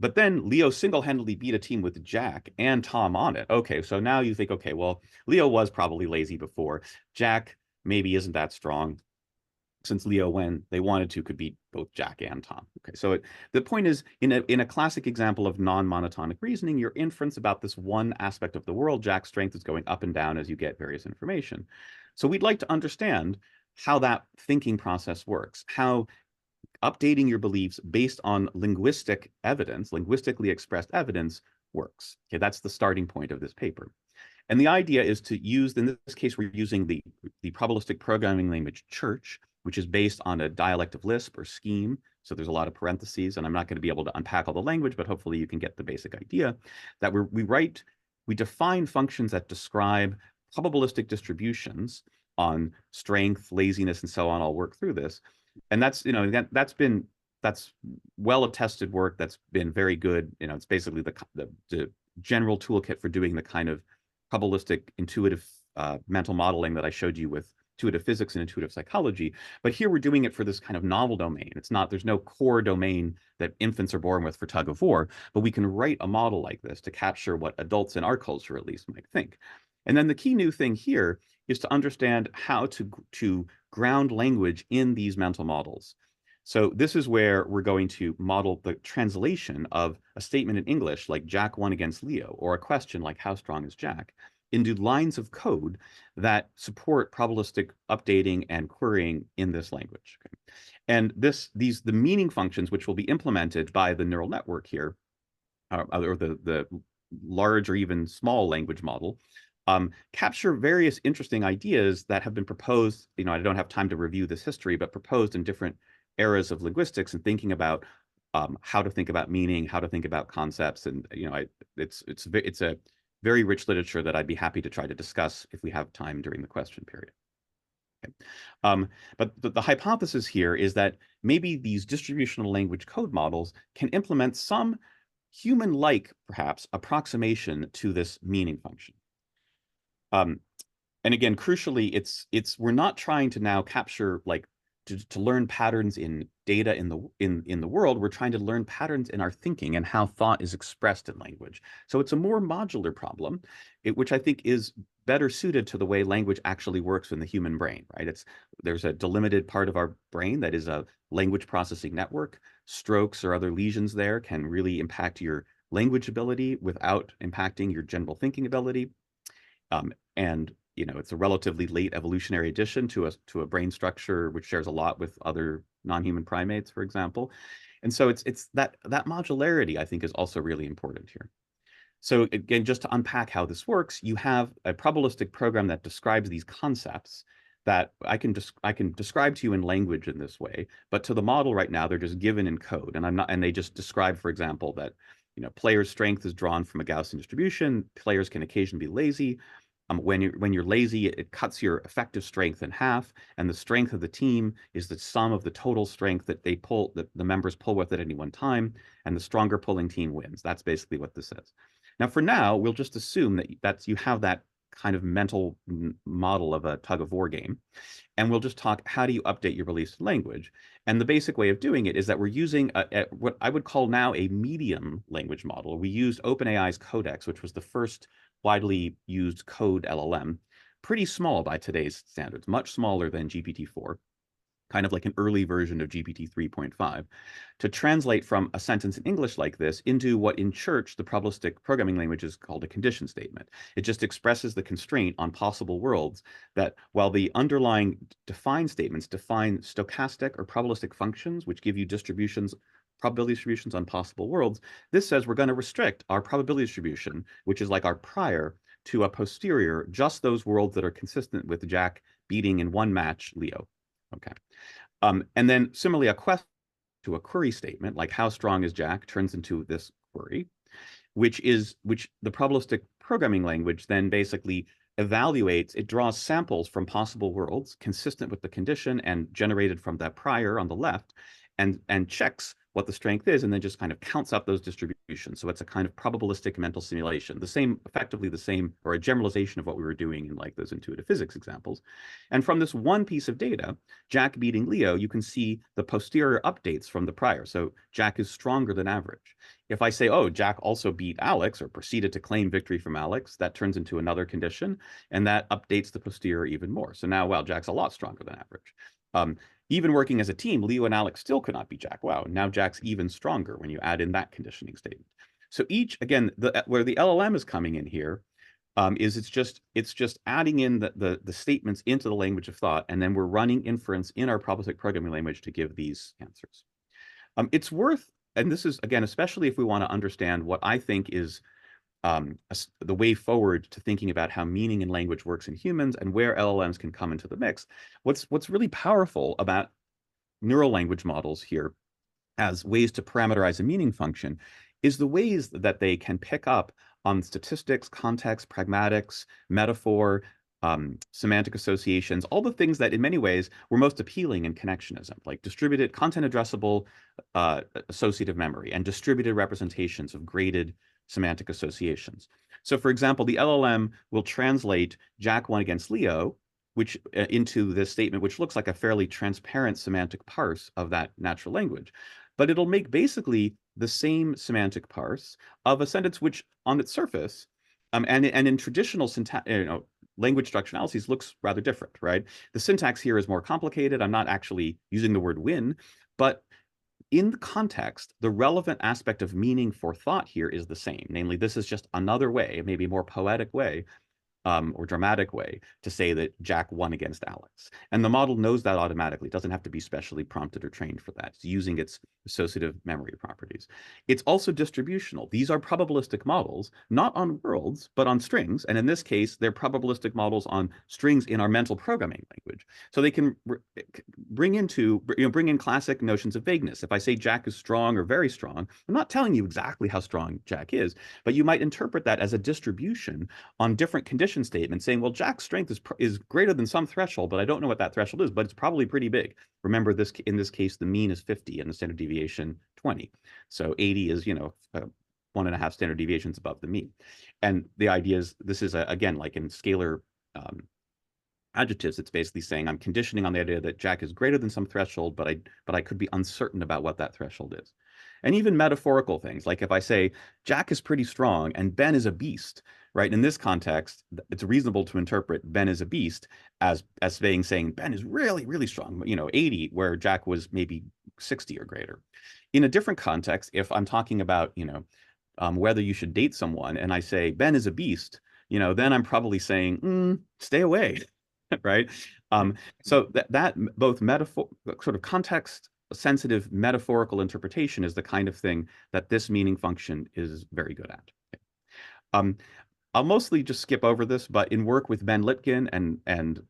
But then Leo single-handedly beat a team with Jack and Tom on it. Okay, so now you think, okay, well, Leo was probably lazy before. Jack maybe isn't that strong, since Leo, when they wanted to, could beat both Jack and Tom. Okay, so the point is, in a classic example of non-monotonic reasoning, your inference about this one aspect of the world, Jack's strength, is going up and down as you get various information. So we'd like to understand how that thinking process works, how updating your beliefs based on linguistic evidence, linguistically expressed evidence, works. Okay, that's the starting point of this paper. And the idea is to use, in this case, we're using the probabilistic programming language Church, which is based on a dialect of Lisp or scheme. So there's a lot of parentheses, and I'm not going to be able to unpack all the language, but hopefully you can get the basic idea that we define functions that describe probabilistic distributions on strength, laziness, and so on. I'll work through this. And that's well attested work that's been very good. It's basically the general toolkit for doing the kind of probabilistic intuitive mental modeling that I showed you with intuitive physics and intuitive psychology. But here we're doing it for this kind of novel domain. There's no core domain that infants are born with for tug of war, but we can write a model like this to capture what adults in our culture at least might think. And then the key new thing here is to understand how to ground language in these mental models. So this is where we're going to model the translation of a statement in English like Jack won against Leo, or a question like how strong is Jack, into lines of code that support probabilistic updating and querying in this language. Okay? And the meaning functions, which will be implemented by the neural network here, or the large or even small language model, capture various interesting ideas that have been proposed. I don't have time to review this history, but proposed in different eras of linguistics and thinking about how to think about meaning, how to think about concepts, and it's a very rich literature that I'd be happy to try to discuss if we have time during the question period. Okay. But the hypothesis here is that maybe these distributional language code models can implement some human-like, perhaps, approximation to this meaning function. And again, crucially, we're not trying to now capture to learn patterns in data in the world. We're trying to learn patterns in our thinking and how thought is expressed in language. So it's a more modular problem, which I think is better suited to the way language actually works in the human brain, right? There's a delimited part of our brain that is a language processing network. Strokes or other lesions there can really impact your language ability without impacting your general thinking ability. And it's a relatively late evolutionary addition to a brain structure which shares a lot with other non-human primates, for example. And so it's that modularity, I think, is also really important here. So again, just to unpack how this works, you have a probabilistic program that describes these concepts that I can describe to you in language in this way, but to the model right now, they're just given in code, and they just describe, for example, that player's strength is drawn from a Gaussian distribution. Players can occasionally be lazy. When you're lazy, it cuts your effective strength in half, and the strength of the team is the sum of the total strength that the members pull with at any one time, and the stronger pulling team wins. That's basically what this is. Now, for now, we'll just assume that you have that kind of mental model of a tug of war game, and we'll just talk, how do you update your released language? And the basic way of doing it is that we're using what I would call now a medium language model. We used OpenAI's Codex, which was the first widely used code LLM, pretty small by today's standards, much smaller than GPT-4, kind of like an early version of GPT 3.5, to translate from a sentence in English like this into what in Church, the probabilistic programming language, is called a condition statement. It just expresses the constraint on possible worlds that while the underlying defined statements define stochastic or probabilistic functions, which give you probability distributions on possible worlds, this says we're going to restrict our probability distribution, which is like our prior, to a posterior, just those worlds that are consistent with Jack beating in one match Leo. Okay. And then similarly, a question to a query statement, like how strong is Jack, turns into this query, which the probabilistic programming language then basically evaluates. It draws samples from possible worlds consistent with the condition and generated from that prior on the left, and checks what the strength is, and then just kind of counts up those distributions. So it's a kind of probabilistic mental simulation, effectively the same, or a generalization of what we were doing in like those intuitive physics examples. And from this one piece of data, Jack beating Leo, you can see the posterior updates from the prior. So Jack is stronger than average. If I say, oh, Jack also beat Alex, or proceeded to claim victory from Alex, that turns into another condition, and that updates the posterior even more. So now, wow, Jack's a lot stronger than average. Even working as a team, Leo and Alex still could not beat Jack. Wow, now Jack's even stronger when you add in that conditioning statement. So again, where the LLM is coming in here is it's just adding in the statements into the language of thought, and then we're running inference in our probabilistic programming language to give these answers. It's worth, and this is, again, especially if we want to understand what I think is the way forward to thinking about how meaning in language works in humans and where LLMs can come into the mix. What's really powerful about neural language models here as ways to parameterize a meaning function is the ways that they can pick up on statistics, context, pragmatics, metaphor, semantic associations, all the things that in many ways were most appealing in connectionism, like distributed content addressable associative memory and distributed representations of graded semantic associations. So for example, the LLM will translate Jack won against Leo, which into this statement, which looks like a fairly transparent semantic parse of that natural language. But it'll make basically the same semantic parse of a sentence which on its surface, and in traditional language structure analyses looks rather different, right? The syntax here is more complicated. I'm not actually using the word win, but in the context, the relevant aspect of meaning for thought here is the same. Namely, this is just another way, maybe a more poetic way, or dramatic way to say that Jack won against Alex. And the model knows that automatically. It doesn't have to be specially prompted or trained for that. It's using its associative memory properties. It's also distributional. These are probabilistic models, not on worlds, but on strings. And in this case, they're probabilistic models on strings in our mental programming language. So they can bring in classic notions of vagueness. If I say Jack is strong or very strong, I'm not telling you exactly how strong Jack is, but you might interpret that as a distribution on different condition statements, saying, well, Jack's strength is greater than some threshold, but I don't know what that threshold is, but it's probably pretty big. Remember, in this case, the mean is 50 and the standard deviation 20. So 80 is, 1.5 standard deviations above the mean. And the idea is, this is, again, like in scalar adjectives, it's basically saying I'm conditioning on the idea that Jack is greater than some threshold, but I could be uncertain about what that threshold is. And even metaphorical things, like if I say Jack is pretty strong and Ben is a beast, right? In this context, it's reasonable to interpret Ben is a beast as saying Ben is really, really strong, 80, where Jack was maybe 60 or greater. In a different context, if I'm talking about, whether you should date someone and I say Ben is a beast, then I'm probably saying, stay away, right? So that both metaphor, sort of context sensitive metaphorical interpretation is the kind of thing that this meaning function is very good at. I'll mostly just skip over this, but in work with Ben Lipkin and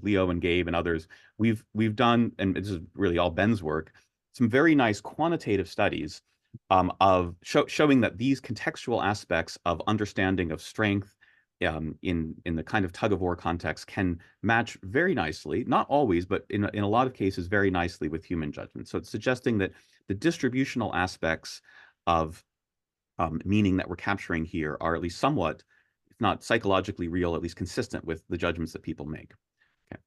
Leo and Gabe and others, we've done, and this is really all Ben's work, some very nice quantitative studies of showing that these contextual aspects of understanding of strength in the kind of tug of war context can match very nicely, not always, but in a lot of cases very nicely with human judgment. So it's suggesting that the distributional aspects of meaning that we're capturing here are at least somewhat, if not psychologically real, at least consistent with the judgments that people make. Okay.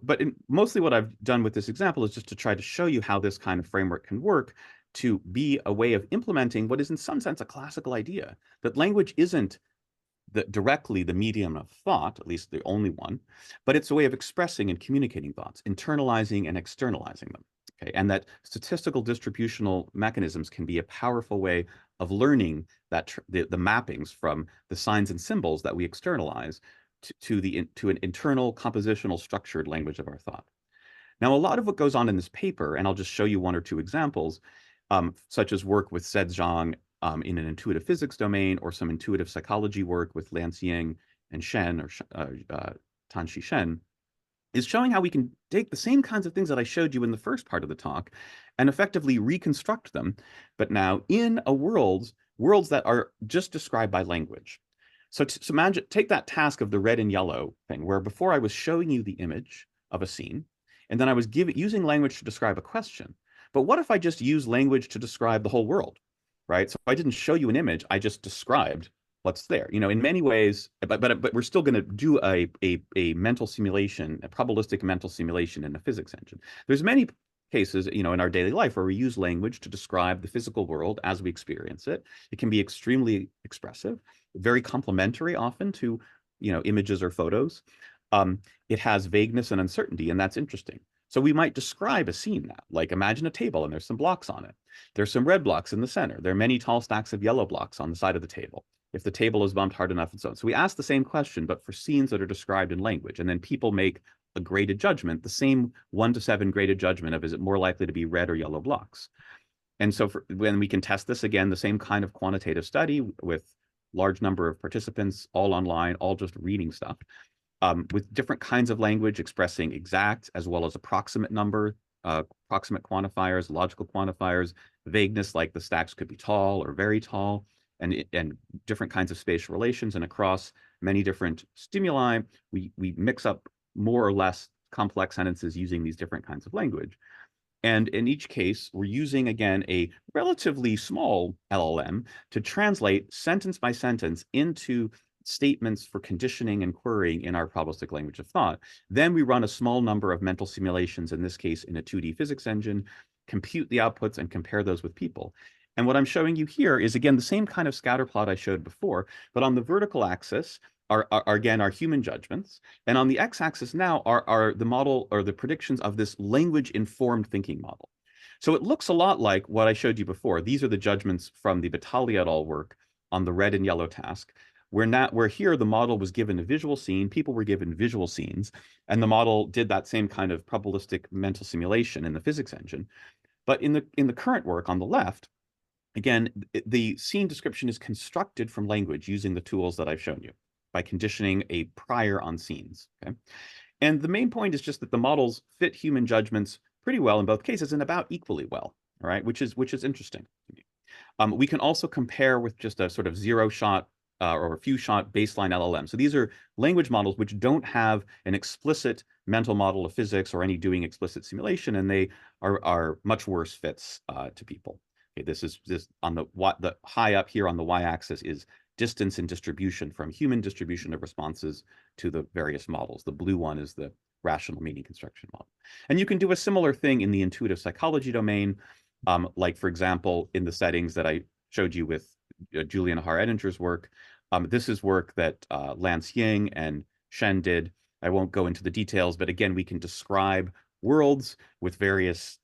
But mostly what I've done with this example is just to try to show you how this kind of framework can work to be a way of implementing what is in some sense a classical idea, that language isn't directly the medium of thought, at least the only one, but it's a way of expressing and communicating thoughts, internalizing and externalizing them. Okay, and that statistical distributional mechanisms can be a powerful way of learning that the mappings from the signs and symbols that we externalize to an internal compositional structured language of our thought. Now, a lot of what goes on in this paper, and I'll just show you one or two examples, such as work with Zed Zhang in an intuitive physics domain, or some intuitive psychology work with Lanciang and Shen, or Tanshi Shen, is showing how we can take the same kinds of things that I showed you in the first part of the talk and effectively reconstruct them, but now in worlds that are just described by language. So imagine, take that task of the red and yellow thing, where before I was showing you the image of a scene, and then I was using language to describe a question. But what if I just use language to describe the whole world, right? So I didn't show you an image, I just described what's there. In many ways, but we're still going to do a mental simulation, a probabilistic mental simulation in a physics engine. There's many cases, in our daily life where we use language to describe the physical world as we experience it. It can be extremely expressive, very complementary often to, images or photos. It has vagueness and uncertainty, and that's interesting. So we might describe a scene now, like imagine a table and there's some blocks on it. There's some red blocks in the center. There are many tall stacks of yellow blocks on the side of the table. If the table is bumped hard enough and so on. So we ask the same question, but for scenes that are described in language. And then people make a graded judgment, the same 1 to 7 graded judgment of is it more likely to be red or yellow blocks. And so when we can test this again, the same kind of quantitative study with large number of participants, all online, all just reading stuff, with different kinds of language expressing exact as well as approximate number, approximate quantifiers, logical quantifiers, vagueness like the stacks could be tall or very tall, and different kinds of spatial relations, and across many different stimuli, we mix up more or less complex sentences using these different kinds of language. And in each case, we're using, again, a relatively small LLM to translate sentence by sentence into statements for conditioning and querying in our probabilistic language of thought. Then we run a small number of mental simulations, in this case in a 2D physics engine, compute the outputs and compare those with people. And what I'm showing you here is, again, the same kind of scatter plot I showed before, but on the vertical axis are again our human judgments, and on the x-axis now are the model or the predictions of this language-informed thinking model. So it looks a lot like what I showed you before. These are the judgments from the Battaglia et al. Work on the red and yellow task. where here the model was given a visual scene, people were given visual scenes, and the model did that same kind of probabilistic mental simulation in the physics engine. But in the current work on the left, again, the scene description is constructed from language using the tools that I've shown you by conditioning a prior on scenes. Okay? And the main point is just that the models fit human judgments pretty well in both cases and about equally well, all right, which is interesting. We can also compare with just a sort of zero-shot or a few-shot baseline LLM. So these are language models which don't have an explicit mental model of physics or any doing explicit simulation, and they are much worse fits to people. Okay, this on the high up here on the y-axis is distance and distribution from human distribution of responses to the various models. The blue one is the rational meaning construction model. And you can do a similar thing in the intuitive psychology domain, like, for example, in the settings that I showed you with Julian Haar-Edinger's work. This is work that Lance Ying and Shen did. I won't go into the details, but again, we can describe worlds with various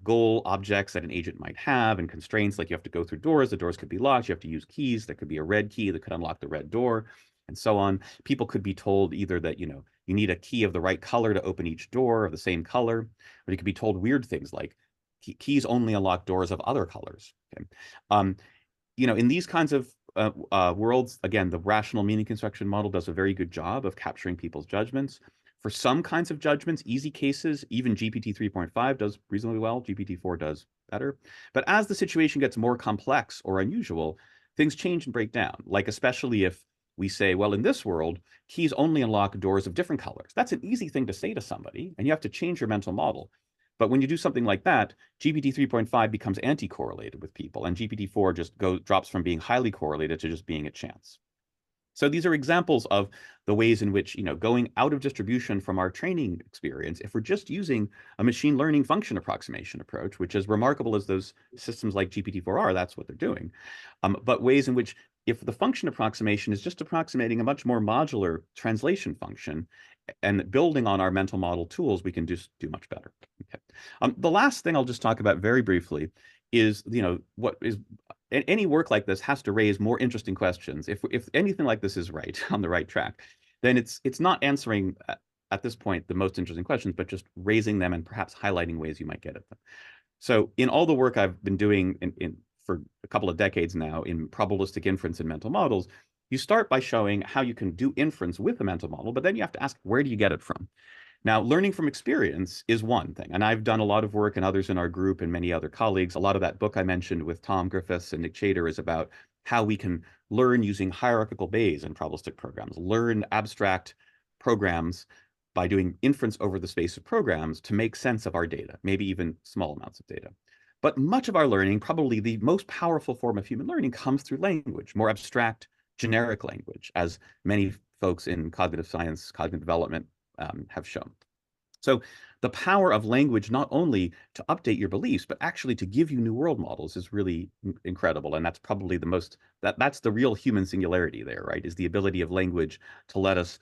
goal objects that an agent might have and constraints, like you have to go through doors. The doors could be locked. You have to use keys. There could be a red key that could unlock the red door, and so on. People could be told either that, you need a key of the right color to open each door of the same color, or you could be told weird things like keys only unlock doors of other colors. Okay? In these kinds of worlds, again, the rational meaning construction model does a very good job of capturing people's judgments. For some kinds of judgments, easy cases, even GPT 3.5 does reasonably well. GPT-4 does better. But as the situation gets more complex or unusual, things change and break down, like especially if we say, well, in this world, keys only unlock doors of different colors. That's an easy thing to say to somebody, and you have to change your mental model. But when you do something like that, GPT 3.5 becomes anti-correlated with people, and GPT-4 just drops from being highly correlated to just being a chance. So these are examples of the ways in which, going out of distribution from our training experience, if we're just using a machine learning function approximation approach, which is remarkable as those systems like GPT-4 are, that's what they're doing. But ways in which, if the function approximation is just approximating a much more modular translation function and building on our mental model tools, we can just do much better. Okay. The last thing I'll just talk about very briefly is, what is any work like this has to raise more interesting questions. If anything like this is right, on the right track, then it's not answering at this point the most interesting questions, but just raising them and perhaps highlighting ways you might get at them. So in all the work I've been doing for a couple of decades now in probabilistic inference and mental models, you start by showing how you can do inference with a mental model, but then you have to ask, where do you get it from? Now, learning from experience is one thing, and I've done a lot of work, and others in our group and many other colleagues. A lot of that book I mentioned with Tom Griffiths and Nick Chater is about how we can learn using hierarchical Bayes and probabilistic programs, learn abstract programs by doing inference over the space of programs to make sense of our data, maybe even small amounts of data. But much of our learning, probably the most powerful form of human learning, comes through language, more abstract, generic language, as many folks in cognitive science, cognitive development have shown. So the power of language, not only to update your beliefs, but actually to give you new world models, is really incredible. And that's probably the most, that's the real human singularity there, right? Is the ability of language to let us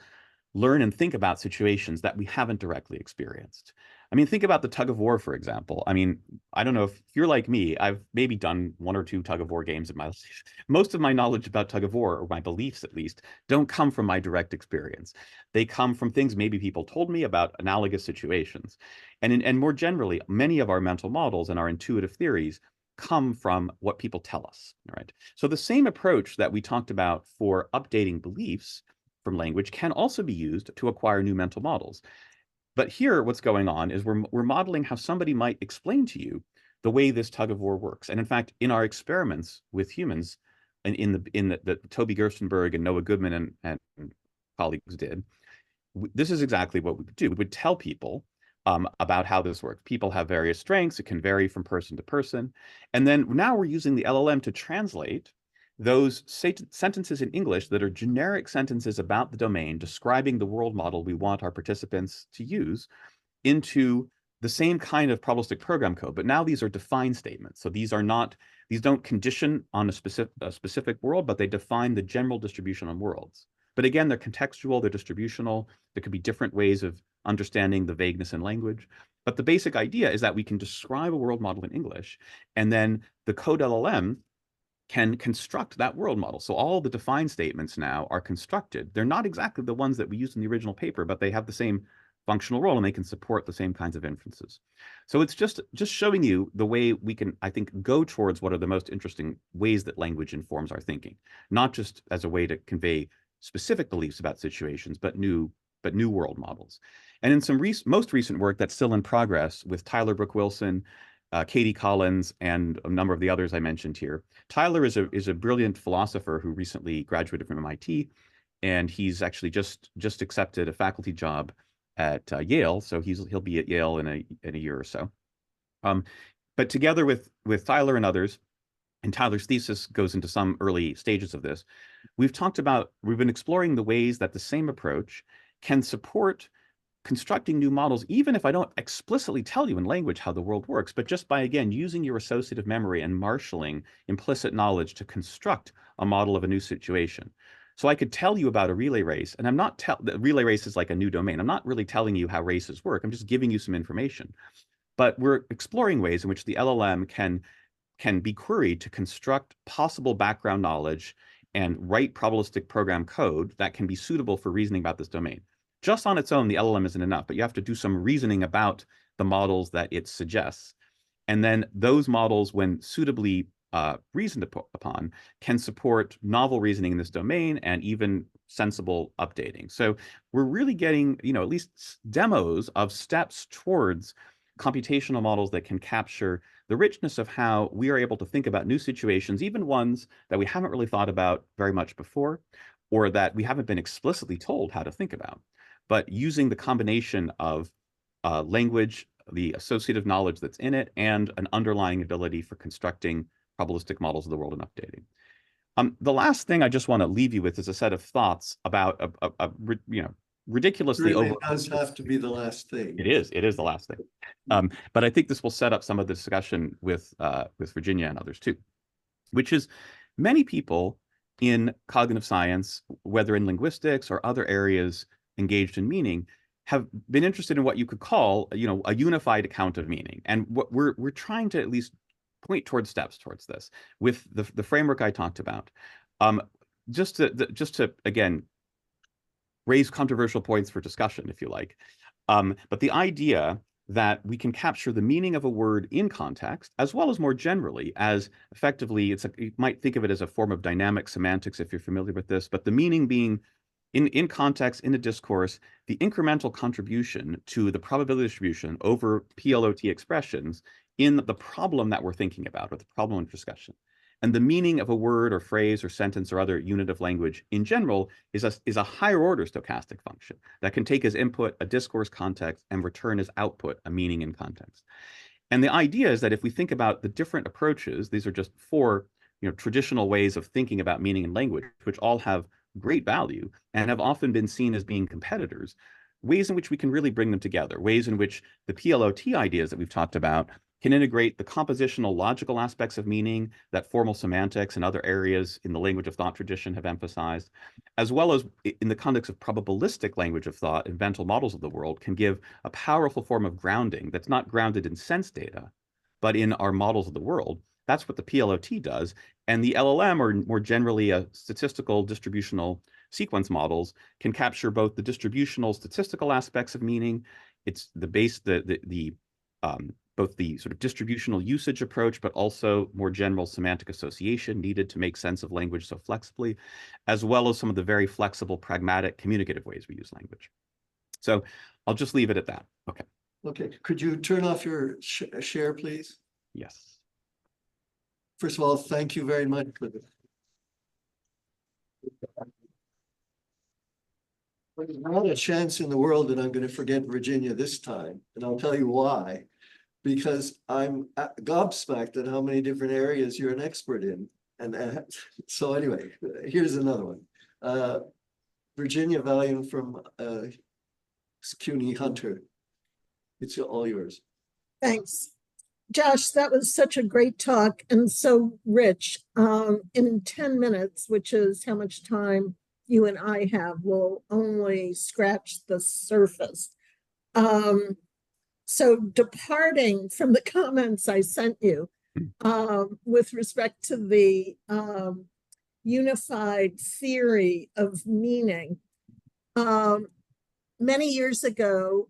learn and think about situations that we haven't directly experienced. I mean, think about the tug of war, for example. I mean, I don't know if you're like me, I've maybe done 1 or 2 tug of war games in my life. Most of my knowledge about tug of war, or my beliefs at least, don't come from my direct experience. They come from things maybe people told me about analogous situations. And more generally, many of our mental models and our intuitive theories come from what people tell us, right? So the same approach that we talked about for updating beliefs from language can also be used to acquire new mental models. But here, what's going on is we're modeling how somebody might explain to you the way this tug of war works. And in fact, in our experiments with humans, and in the Toby Gerstenberg and Noah Goodman and colleagues did, this is exactly what we would do. We would tell people about how this works. People have various strengths. It can vary from person to person. And then now we're using the LLM to translate those sentences in English that are generic sentences about the domain, describing the world model we want our participants to use, into the same kind of probabilistic program code. But now these are defined statements. So these don't condition on a specific world, but they define the general distribution on worlds. But again, they're contextual, they're distributional. There could be different ways of understanding the vagueness in language. But the basic idea is that we can describe a world model in English, and then the code LLM can construct that world model. So all the defined statements now are constructed. They're not exactly the ones that we used in the original paper, but they have the same functional role and they can support the same kinds of inferences. So it's just showing you the way we can, I think, go towards what are the most interesting ways that language informs our thinking, not just as a way to convey specific beliefs about situations, but new world models. And in some most recent work that's still in progress with Tyler Brooke Wilson, Katie Collins, and a number of the others I mentioned here. Tyler is a brilliant philosopher who recently graduated from MIT, and he's actually just accepted a faculty job at Yale. So he'll be at Yale in a year or so. But together with Tyler and others, and Tyler's thesis goes into some early stages of this, we've been exploring the ways that the same approach can support constructing new models, even if I don't explicitly tell you in language how the world works, but just by, again, using your associative memory and marshaling implicit knowledge to construct a model of a new situation. So I could tell you about a relay race, and the relay race is like a new domain. I'm not really telling you how races work. I'm just giving you some information. But we're exploring ways in which the LLM can be queried to construct possible background knowledge and write probabilistic program code that can be suitable for reasoning about this domain. Just on its own, the LLM isn't enough, but you have to do some reasoning about the models that it suggests. And then those models, when suitably reasoned upon, can support novel reasoning in this domain and even sensible updating. So we're really getting, at least demos of steps towards computational models that can capture the richness of how we are able to think about new situations, even ones that we haven't really thought about very much before, or that we haven't been explicitly told how to think about. But using the combination of language, the associative knowledge that's in it, and an underlying ability for constructing probabilistic models of the world and updating. The last thing I just want to leave you with is a set of thoughts about a ridiculously really does have to be the last thing. It is the last thing. But I think this will set up some of the discussion with Virginia and others too, which is many people in cognitive science, whether in linguistics or other areas engaged in meaning, have been interested in what you could call, a unified account of meaning. And what we're trying to at least point towards steps towards this with the framework I talked about. Just to again raise controversial points for discussion, if you like. But the idea that we can capture the meaning of a word in context, as well as more generally, as effectively, you might think of it as a form of dynamic semantics if you're familiar with this, but the meaning being in context, in a discourse, the incremental contribution to the probability distribution over PLOT expressions in the problem that we're thinking about, or the problem under discussion. And the meaning of a word or phrase or sentence or other unit of language in general is a higher order stochastic function that can take as input a discourse context and return as output a meaning in context. And the idea is that if we think about the different approaches, these are just four traditional ways of thinking about meaning in language, which all have great value and have often been seen as being competitors, ways in which we can really bring them together, ways in which the PLOT ideas that we've talked about can integrate the compositional logical aspects of meaning that formal semantics and other areas in the language of thought tradition have emphasized, as well as in the context of probabilistic language of thought and mental models of the world can give a powerful form of grounding that's not grounded in sense data, but in our models of the world. That's what the PLOT does. And the LLM, or more generally a statistical distributional sequence models, can capture both the distributional statistical aspects of meaning. It's both the sort of distributional usage approach, but also more general semantic association needed to make sense of language so flexibly, as well as some of the very flexible, pragmatic, communicative ways we use language. So I'll just leave it at that. Okay. Okay. Could you turn off your share, please? Yes. First of all, thank you very much for this. There's not a chance in the world that I'm going to forget Virginia this time, and I'll tell you why. Because I'm gobsmacked at how many different areas you're an expert in. And so anyway, here's another one. Virginia Valiant from CUNY Hunter. It's all yours. Thanks. Josh, that was such a great talk and so rich. In 10 minutes, which is how much time you and I have, will only scratch the surface. So departing from the comments I sent you, with respect to the unified theory of meaning. Many years ago,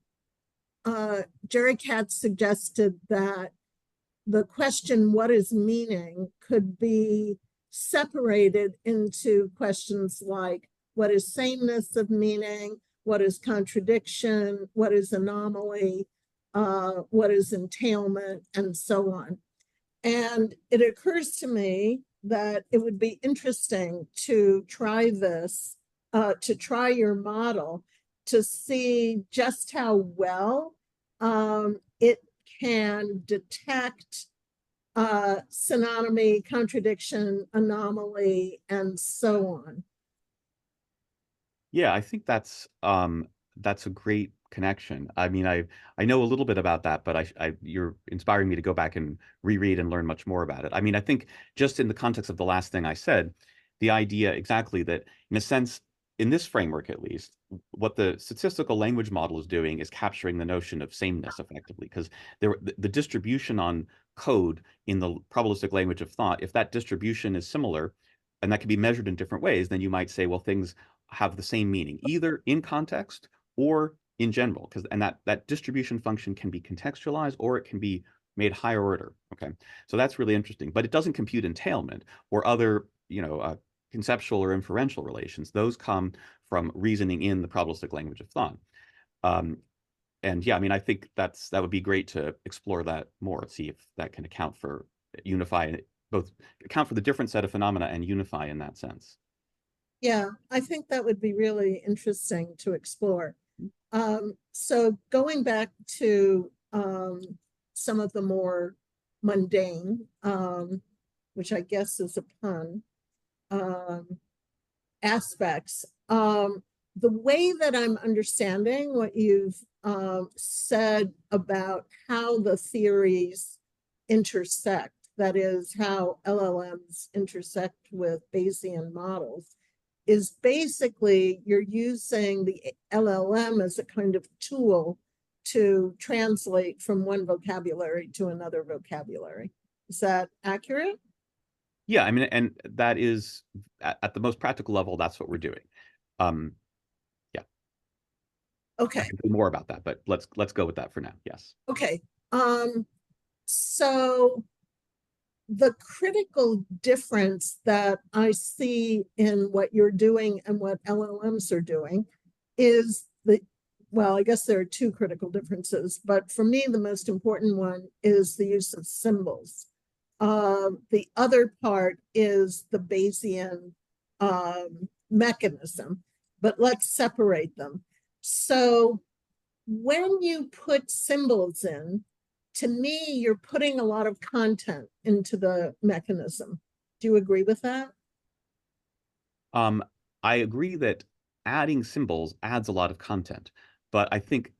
Jerry Katz suggested that the question, what is meaning, could be separated into questions like, what is sameness of meaning? What is contradiction? What is anomaly? What is entailment? And so on. And it occurs to me that it would be interesting to try this, to try your model, to see just how well it can detect synonymy, contradiction, anomaly, and so on. Yeah, I think that's a great connection. I mean, I know a little bit about that, but you're inspiring me to go back and reread and learn much more about it. I mean, I think just in the context of the last thing I said, the idea exactly that, in a sense, in this framework at least, what the statistical language model is doing is capturing the notion of sameness effectively, because the distribution on code in the probabilistic language of thought, if that distribution is similar, and that can be measured in different ways, then you might say, well, things have the same meaning, either in context or in general, and that distribution function can be contextualized or it can be made higher order. Okay, so that's really interesting, but it doesn't compute entailment or other, conceptual or inferential relations. Those come from reasoning in the probabilistic language of thought. And yeah, I mean, I think that would be great to explore that more, see if that can account for both account for the different set of phenomena and unify in that sense. Yeah, I think that would be really interesting to explore. So going back to some of the more mundane, which I guess is a pun, aspects. The way that I'm understanding what you've said about how the theories intersect, that is, how LLMs intersect with Bayesian models, is basically you're using the LLM as a kind of tool to translate from one vocabulary to another vocabulary. Is that accurate? Yeah, I mean, and that is at the most practical level, that's what we're doing. Yeah. Okay. I can say more about that, but let's go with that for now. Yes. Okay. So the critical difference that I see in what you're doing and what LLMs are doing is well, I guess there are two critical differences, but for me, the most important one is the use of symbols. The other part is the Bayesian mechanism, but let's separate them. So when you put symbols in, to me, you're putting a lot of content into the mechanism. Do you agree with that? I agree that adding symbols adds a lot of content, but I think,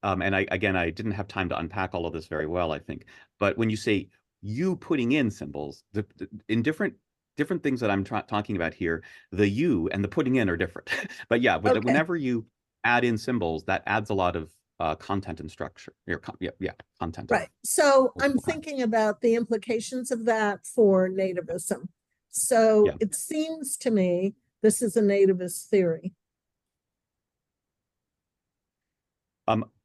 and I didn't have time to unpack all of this very well, I think, but when you say you putting in symbols, in different things that I'm talking about here, the you and the putting in are different. But yeah, Okay. whenever you add in symbols, that adds a lot of content and structure. Content. Right. So I'm thinking about the implications of that for nativism. So Yeah. it seems to me this is a nativist theory.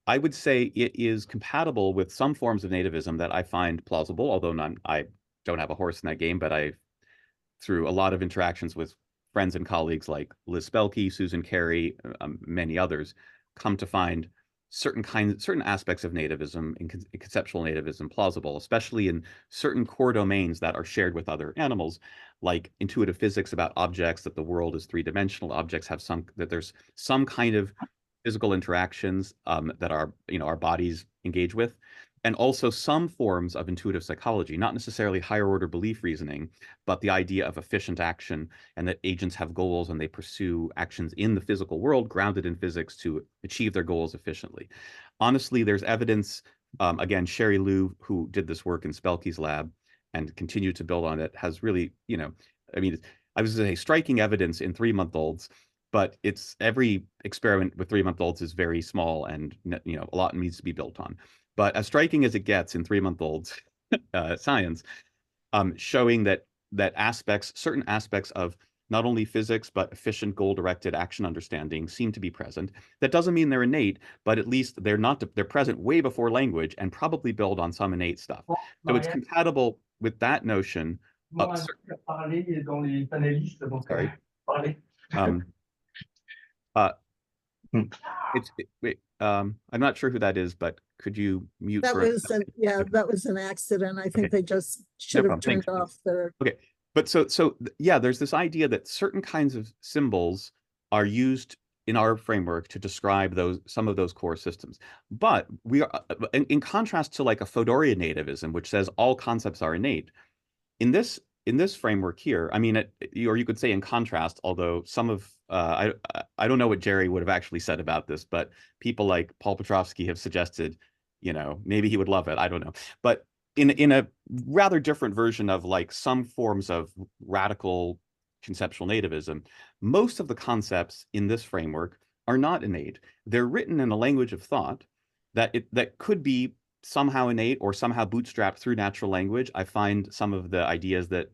I would say it is compatible with some forms of nativism that I find plausible, although I don't have a horse in that game, but through a lot of interactions with friends and colleagues like Liz Spelke, Susan Carey, many others, come to find certain aspects of nativism and conceptual nativism plausible, especially in certain core domains that are shared with other animals, like intuitive physics about objects, that the world is three-dimensional, objects have that there's some kind of physical interactions that our bodies engage with, and also some forms of intuitive psychology, not necessarily higher order belief reasoning, but the idea of efficient action and that agents have goals and they pursue actions in the physical world grounded in physics to achieve their goals efficiently. Honestly, there's evidence, again, Sherry Liu, who did this work in Spelke's lab and continued to build on it, has really, I mean, I was going to say striking evidence in 3-month-olds, but every experiment with 3-month-olds is very small and a lot needs to be built on. But as striking as it gets in 3-month-olds, science, showing that certain aspects of not only physics, but efficient goal-directed action understanding seem to be present. That doesn't mean they're innate, but at least they're present way before language and probably build on some innate stuff. So it's compatible with that notion of, sorry. I'm not sure who that is, but could you mute That for was that was an accident. I think they just should have turned off their. Okay, but yeah, there's this idea that certain kinds of symbols are used in our framework to describe some of those core systems. But we are, in contrast to like a Fodorian nativism, which says all concepts are innate, in this framework here, I mean, or you could say in contrast, although some of I don't know what Jerry would have actually said about this, but people like Paul Petrovsky have suggested, maybe he would love it. I don't know, but in a rather different version of like some forms of radical conceptual nativism, most of the concepts in this framework are not innate. They're written in a language of thought that could be somehow innate or somehow bootstrapped through natural language. I find some of the ideas that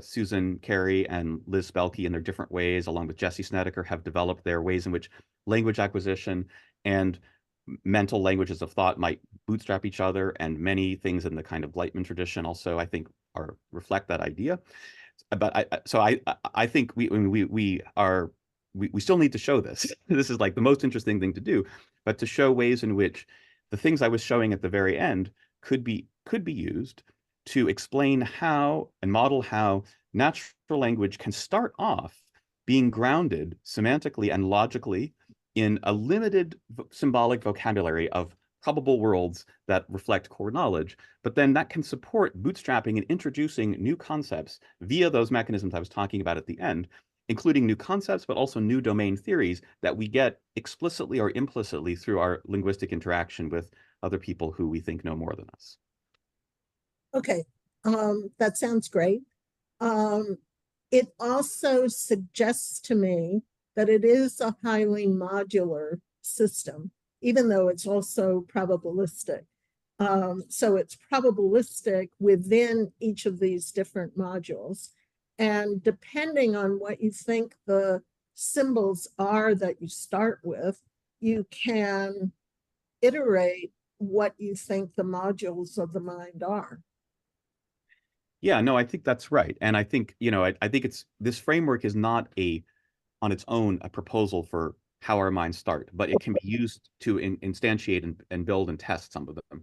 Susan Carey and Liz Spelke in their different ways, along with Jesse Snedeker, have developed their ways in which language acquisition and mental languages of thought might bootstrap each other, and many things in the kind of Lightman tradition also, I think, reflect that idea. But I think we still need to show this. This is like the most interesting thing to do, but to show ways in which the things I was showing at the very end could be used to explain how and model how natural language can start off being grounded semantically and logically in a limited symbolic vocabulary of probable worlds that reflect core knowledge, but then that can support bootstrapping and introducing new concepts via those mechanisms I was talking about at the end, including new concepts, but also new domain theories that we get explicitly or implicitly through our linguistic interaction with other people who we think know more than us. Okay, that sounds great. It also suggests to me that it is a highly modular system, even though it's also probabilistic. So it's probabilistic within each of these different modules. And depending on what you think the symbols are that you start with, you can iterate what you think the modules of the mind are. Yeah, no, I think that's right. And I think, I think this framework is not on its own, a proposal for how our minds start, but it can be used to instantiate and build and test some of them.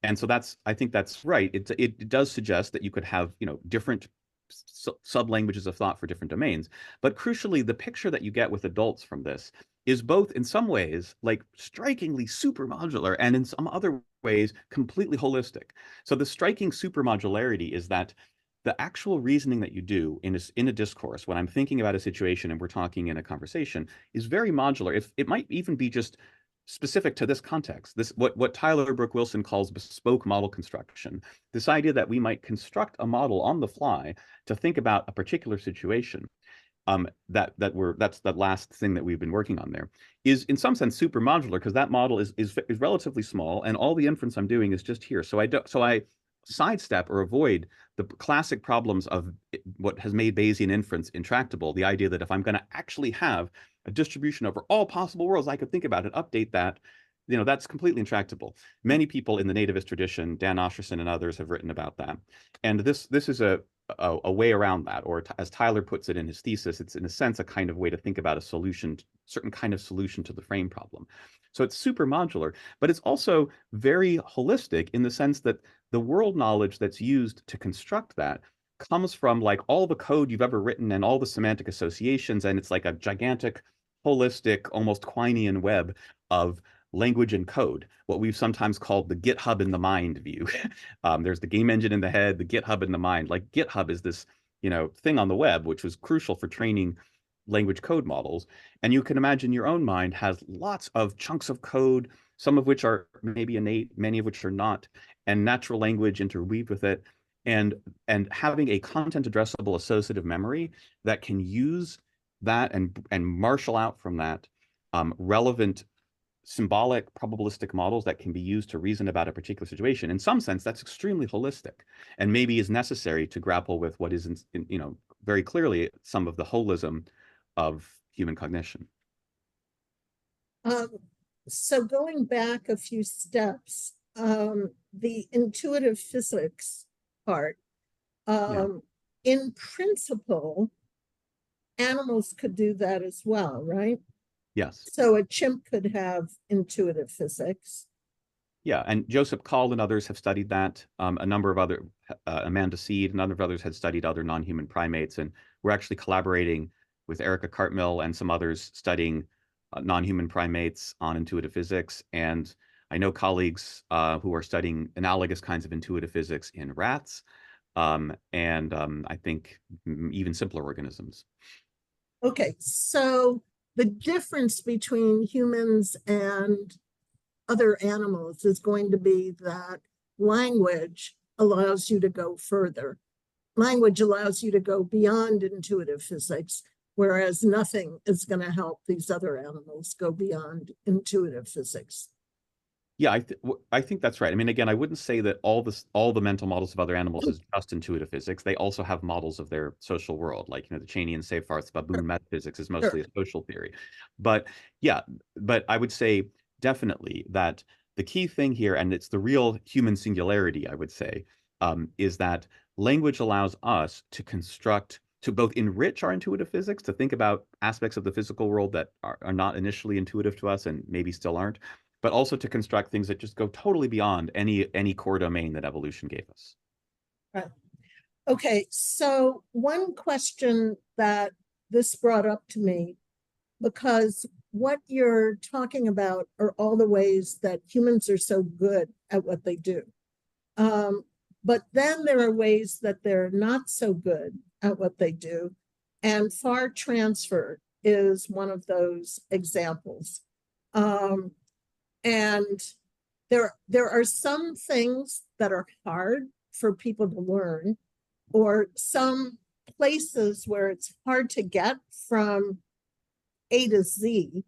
And so I think that's right. It does suggest that you could have, different sub-languages of thought for different domains. But crucially, the picture that you get with adults from this is both in some ways like strikingly supermodular and in some other ways completely holistic. So the striking supermodularity is that the actual reasoning that you do in a discourse, when I'm thinking about a situation and we're talking in a conversation, is very modular. It might even be just specific to this context, what Tyler Brooke Wilson calls bespoke model construction. This idea that we might construct a model on the fly to think about a particular situation. That's that last thing that we've been working on there is in some sense super modular, because that model is relatively small and all the inference I'm doing is just here. So I sidestep or avoid the classic problems of what has made Bayesian inference intractable. The idea that if I'm going to actually have a distribution over all possible worlds, I could think about it, update that, that's completely intractable. Many people in the nativist tradition, Dan Osherson and others, have written about that. And this is a way around that, or as Tyler puts it in his thesis, it's in a sense a kind of way to think about a solution, certain kind of solution to the frame problem. So it's super modular, but it's also very holistic in the sense that the world knowledge that's used to construct that comes from like all the code you've ever written and all the semantic associations, and it's like a gigantic, holistic, almost Quinean web of language and code, what we've sometimes called the GitHub in the mind view. There's the game engine in the head, the GitHub in the mind. Like GitHub is this, thing on the web, which was crucial for training language code models. And you can imagine your own mind has lots of chunks of code, some of which are maybe innate, many of which are not, and natural language interweaved with it. And having a content addressable associative memory that can use that and marshal out from that relevant symbolic probabilistic models that can be used to reason about a particular situation. In some sense, that's extremely holistic and maybe is necessary to grapple with what is, very clearly some of the holism of human cognition. So going back a few steps, the intuitive physics part, in principle, animals could do that as well, right? Yes. So a chimp could have intuitive physics. Yeah, and Joseph Call and others have studied that. A number of other, Amanda Seed, and a number of others had studied other non-human primates, and we're actually collaborating with Erica Cartmill and some others studying non-human primates on intuitive physics. And I know colleagues who are studying analogous kinds of intuitive physics in rats, and I think even simpler organisms. Okay, so the difference between humans and other animals is going to be that language allows you to go further. Language allows you to go beyond intuitive physics, whereas nothing is going to help these other animals go beyond intuitive physics. Yeah, I think that's right. I mean, again, I wouldn't say that all the mental models of other animals is just intuitive physics. They also have models of their social world, like the Cheney and Seyfarth's baboon metaphysics is mostly a social theory. But yeah, but I would say definitely that the key thing here, and it's the real human singularity, I would say, is that language allows us to construct, to both enrich our intuitive physics, to think about aspects of the physical world that are not initially intuitive to us and maybe still aren't, but also to construct things that just go totally beyond any core domain that evolution gave us. Right. Okay, so one question that this brought up to me, because what you're talking about are all the ways that humans are so good at what they do. But then there are ways that they're not so good at what they do, and far transfer is one of those examples. And there are some things that are hard for people to learn, or some places where it's hard to get from A to Z,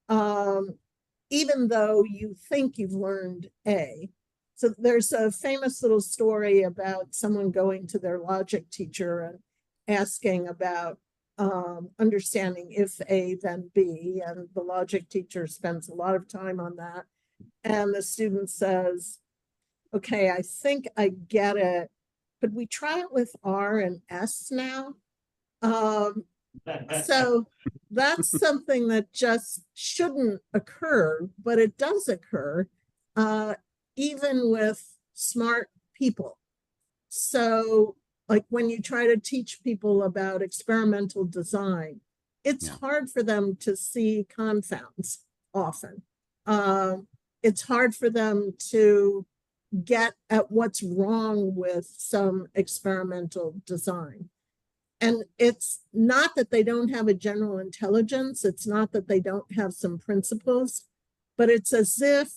even though you think you've learned A. So there's a famous little story about someone going to their logic teacher and asking about understanding if A, then B, and the logic teacher spends a lot of time on that. And the student says, okay, I think I get it. Could we try it with R and S now? So that's something that just shouldn't occur, but it does occur, even with smart people. So like when you try to teach people about experimental design, it's hard for them to see confounds often. It's hard for them to get at what's wrong with some experimental design. And it's not that they don't have a general intelligence. It's not that they don't have some principles, but it's as if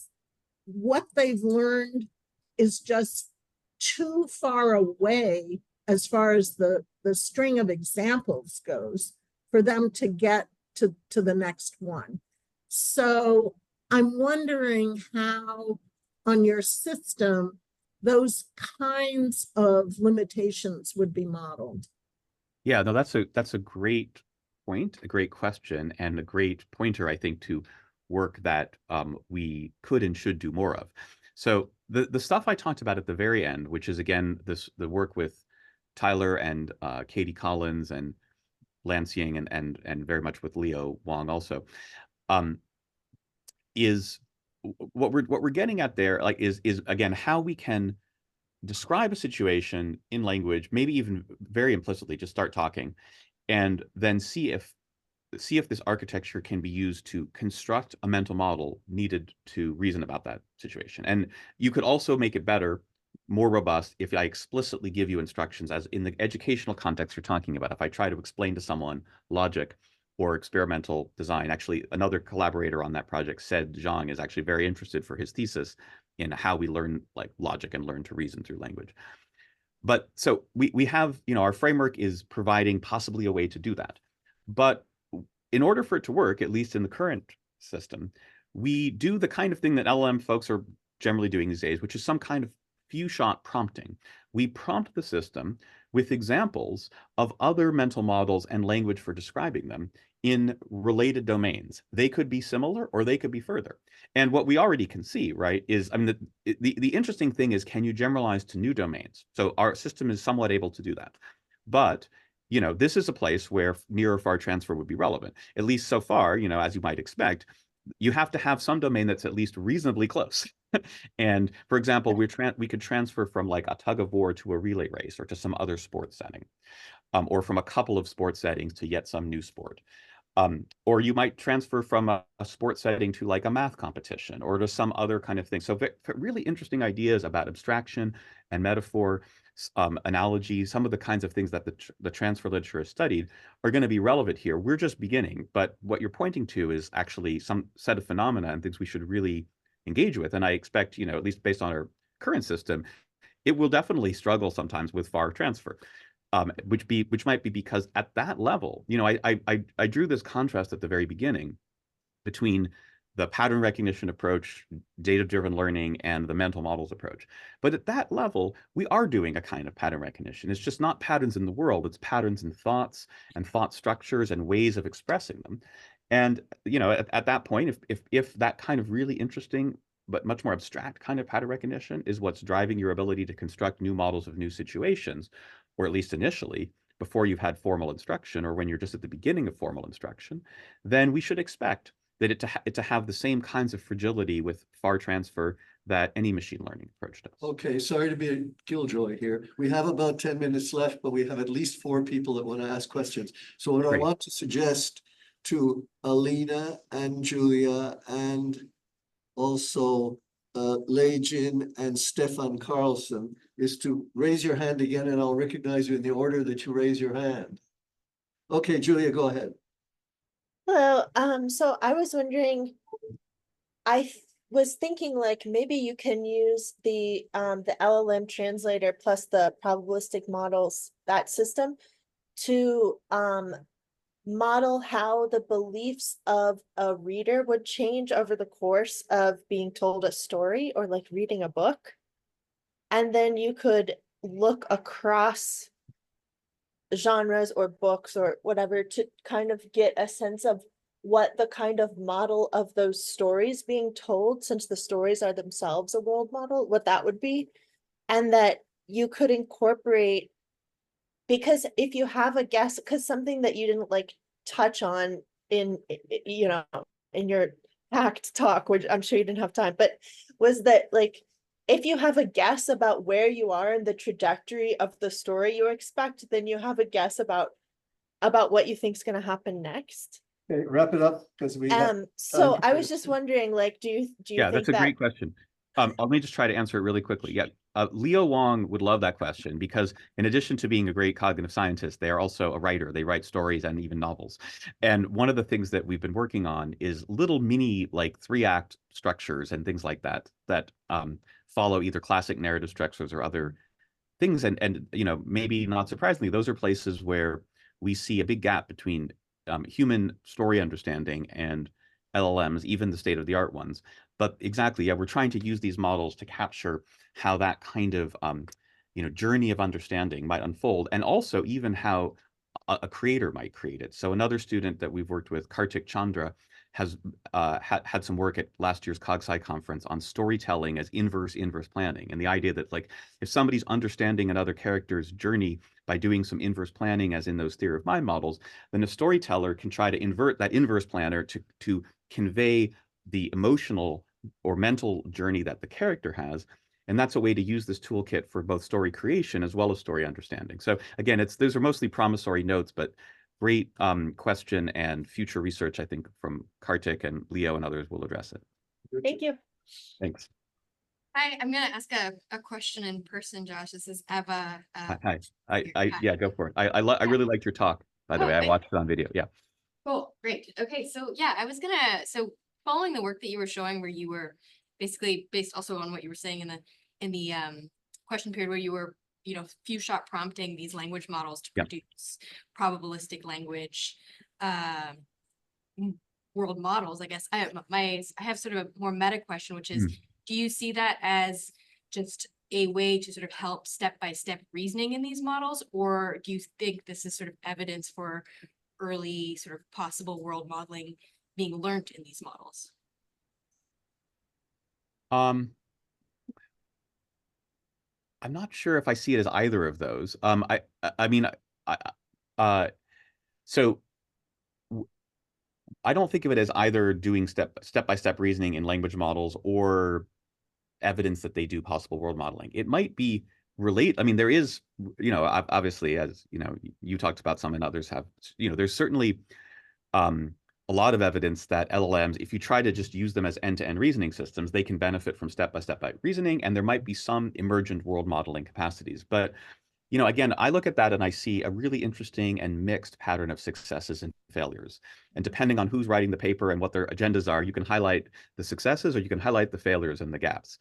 what they've learned is just too far away as far as the string of examples goes for them to get to the next one. So I'm wondering how on your system those kinds of limitations would be modeled. Yeah, no, that's a great point, a great question, and a great pointer, I think, to work that we could and should do more of. So the stuff I talked about at the very end, which is again the work with Tyler and Katie Collins and Lance Ying and very much with Leo Wang also, is what we're getting at there, like is again how we can describe a situation in language, maybe even very implicitly, just start talking, and then see if this architecture can be used to construct a mental model needed to reason about that situation. And you could also make it better, more robust, if I explicitly give you instructions, as in the educational context you're talking about. If I try to explain to someone logic or experimental design. Actually, another collaborator on that project, Said Zhang, is actually very interested for his thesis in how we learn like logic and learn to reason through language. But so we have, our framework is providing possibly a way to do that. But in order for it to work, at least in the current system, we do the kind of thing that LLM folks are generally doing these days, which is some kind of few-shot prompting. We prompt the system with examples of other mental models and language for describing them in related domains. They could be similar or they could be further. And what we already can see, right, is, I mean, the interesting thing is, can you generalize to new domains? So our system is somewhat able to do that. But you know, this is a place where near or far transfer would be relevant, at least so far, you know, as you might expect. You have to have some domain that's at least reasonably close. And for example, we could transfer from like a tug of war to a relay race or to some other sports setting, or from a couple of sports settings to yet some new sport. Or you might transfer from a sports setting to like a math competition or to some other kind of thing. So really interesting ideas about abstraction and metaphor, analogy, some of the kinds of things that the transfer literature has studied are going to be relevant here. We're just beginning, but what you're pointing to is actually some set of phenomena and things we should really engage with. And I expect, you know, at least based on our current system, it will definitely struggle sometimes with far transfer. Which might be because at that level, you know, I drew this contrast at the very beginning between the pattern recognition approach, data-driven learning, and the mental models approach. But at that level, we are doing a kind of pattern recognition. It's just not patterns in the world, it's patterns in thoughts and thought structures and ways of expressing them. And, you know, at that point, if that kind of really interesting but much more abstract kind of pattern recognition is what's driving your ability to construct new models of new situations, or at least initially, before you've had formal instruction or when you're just at the beginning of formal instruction, then we should expect that it to have the same kinds of fragility with far transfer that any machine learning approach does. Okay, sorry to be a killjoy here. We have about 10 minutes left, but we have at least 4 people that want to ask questions. So what I want to suggest to Alina and Julia and also Lei-Jin and Stefan Carlson is to raise your hand again, and I'll recognize you in the order that you raise your hand. Okay, Julia, go ahead. Hello. So I was wondering, was thinking like maybe you can use the LLM translator plus the probabilistic models, that system, to model how the beliefs of a reader would change over the course of being told a story or like reading a book. And then you could look across genres or books or whatever to kind of get a sense of what the kind of model of those stories being told, since the stories are themselves a world model, what that would be. And that you could incorporate, because if you have a guess, because something that you didn't like touch on in, you know, in your hacked talk, which I'm sure you didn't have time, but was that like, if you have a guess about where you are in the trajectory of the story you expect, then you have a guess about what you think is going to happen next. Okay, wrap it up because we so I was just wondering, like, do you Yeah, think that's a great question. Let me just try to answer it really quickly. Yeah, Leo Wong would love that question because in addition to being a great cognitive scientist, they are also a writer. They write stories and even novels. And one of the things that we've been working on is little mini like 3-act structures and things like that that follow either classic narrative structures or other things. And you know, maybe not surprisingly, those are places where we see a big gap between human story understanding and LLMs, even the state-of-the-art ones. But exactly, yeah, we're trying to use these models to capture how that kind of you know, journey of understanding might unfold, and also even how a creator might create it. So another student that we've worked with, Kartik Chandra, has had some work at last year's CogSci conference on storytelling as inverse planning, and the idea that like if somebody's understanding another character's journey by doing some inverse planning, as in those theory of mind models, then a storyteller can try to invert that inverse planner to convey the emotional or mental journey that the character has. And that's a way to use this toolkit for both story creation as well as story understanding. So again, those are mostly promissory notes, but great question, and future research, I think, from Kartik and Leo and others will address it. Thank you. Thanks. Hi, I'm going to ask a question in person, Josh. This is Eva. Hi. Yeah, go for it. I really liked your talk, by the way. I watched it on video. Yeah. Cool. Great. Okay. So yeah, so following the work that you were showing, where you were basically based also on what you were saying in the question period, where you were, you know, few shot prompting these language models to produce probabilistic language. world models, I guess I have sort of a more meta question, which is, do you see that as just a way to sort of help step-by-step reasoning in these models, or do you think this is sort of evidence for early sort of possible world modeling being learned in these models? I'm not sure if I see it as either of those. I mean, so I don't think of it as either doing step-by-step reasoning in language models or evidence that they do possible world modeling. It might be I mean, there is, obviously, as you talked about some and others have, there's certainly a lot of evidence that LLMs, if you try to just use them as end-to-end reasoning systems, they can benefit from step-by-step reasoning, and there might be some emergent world modeling capacities. But again, I look at that and I see a really interesting and mixed pattern of successes and failures. And depending on who's writing the paper and what their agendas are, you can highlight the successes or you can highlight the failures and the gaps.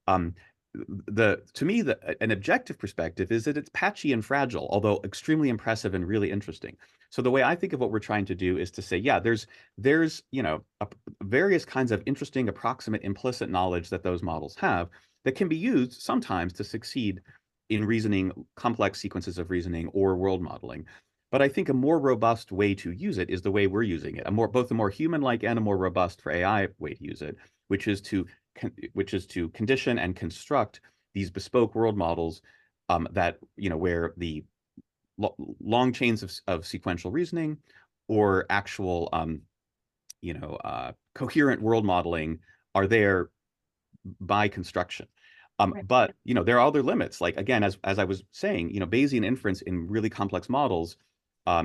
To me, an objective perspective is that it's patchy and fragile, although extremely impressive and really interesting. So the way I think of what we're trying to do is to say, yeah, there's various kinds of interesting, approximate, implicit knowledge that those models have that can be used sometimes to succeed in reasoning, complex sequences of reasoning or world modeling. But I think a more robust way to use it is the way we're using it, both a more human-like and a more robust for AI way to use it, which is to condition and construct these bespoke world models that, where the long chains of sequential reasoning or actual, coherent world modeling are there by construction. Right. But there are other limits. Like, again, as I was saying, Bayesian inference in really complex models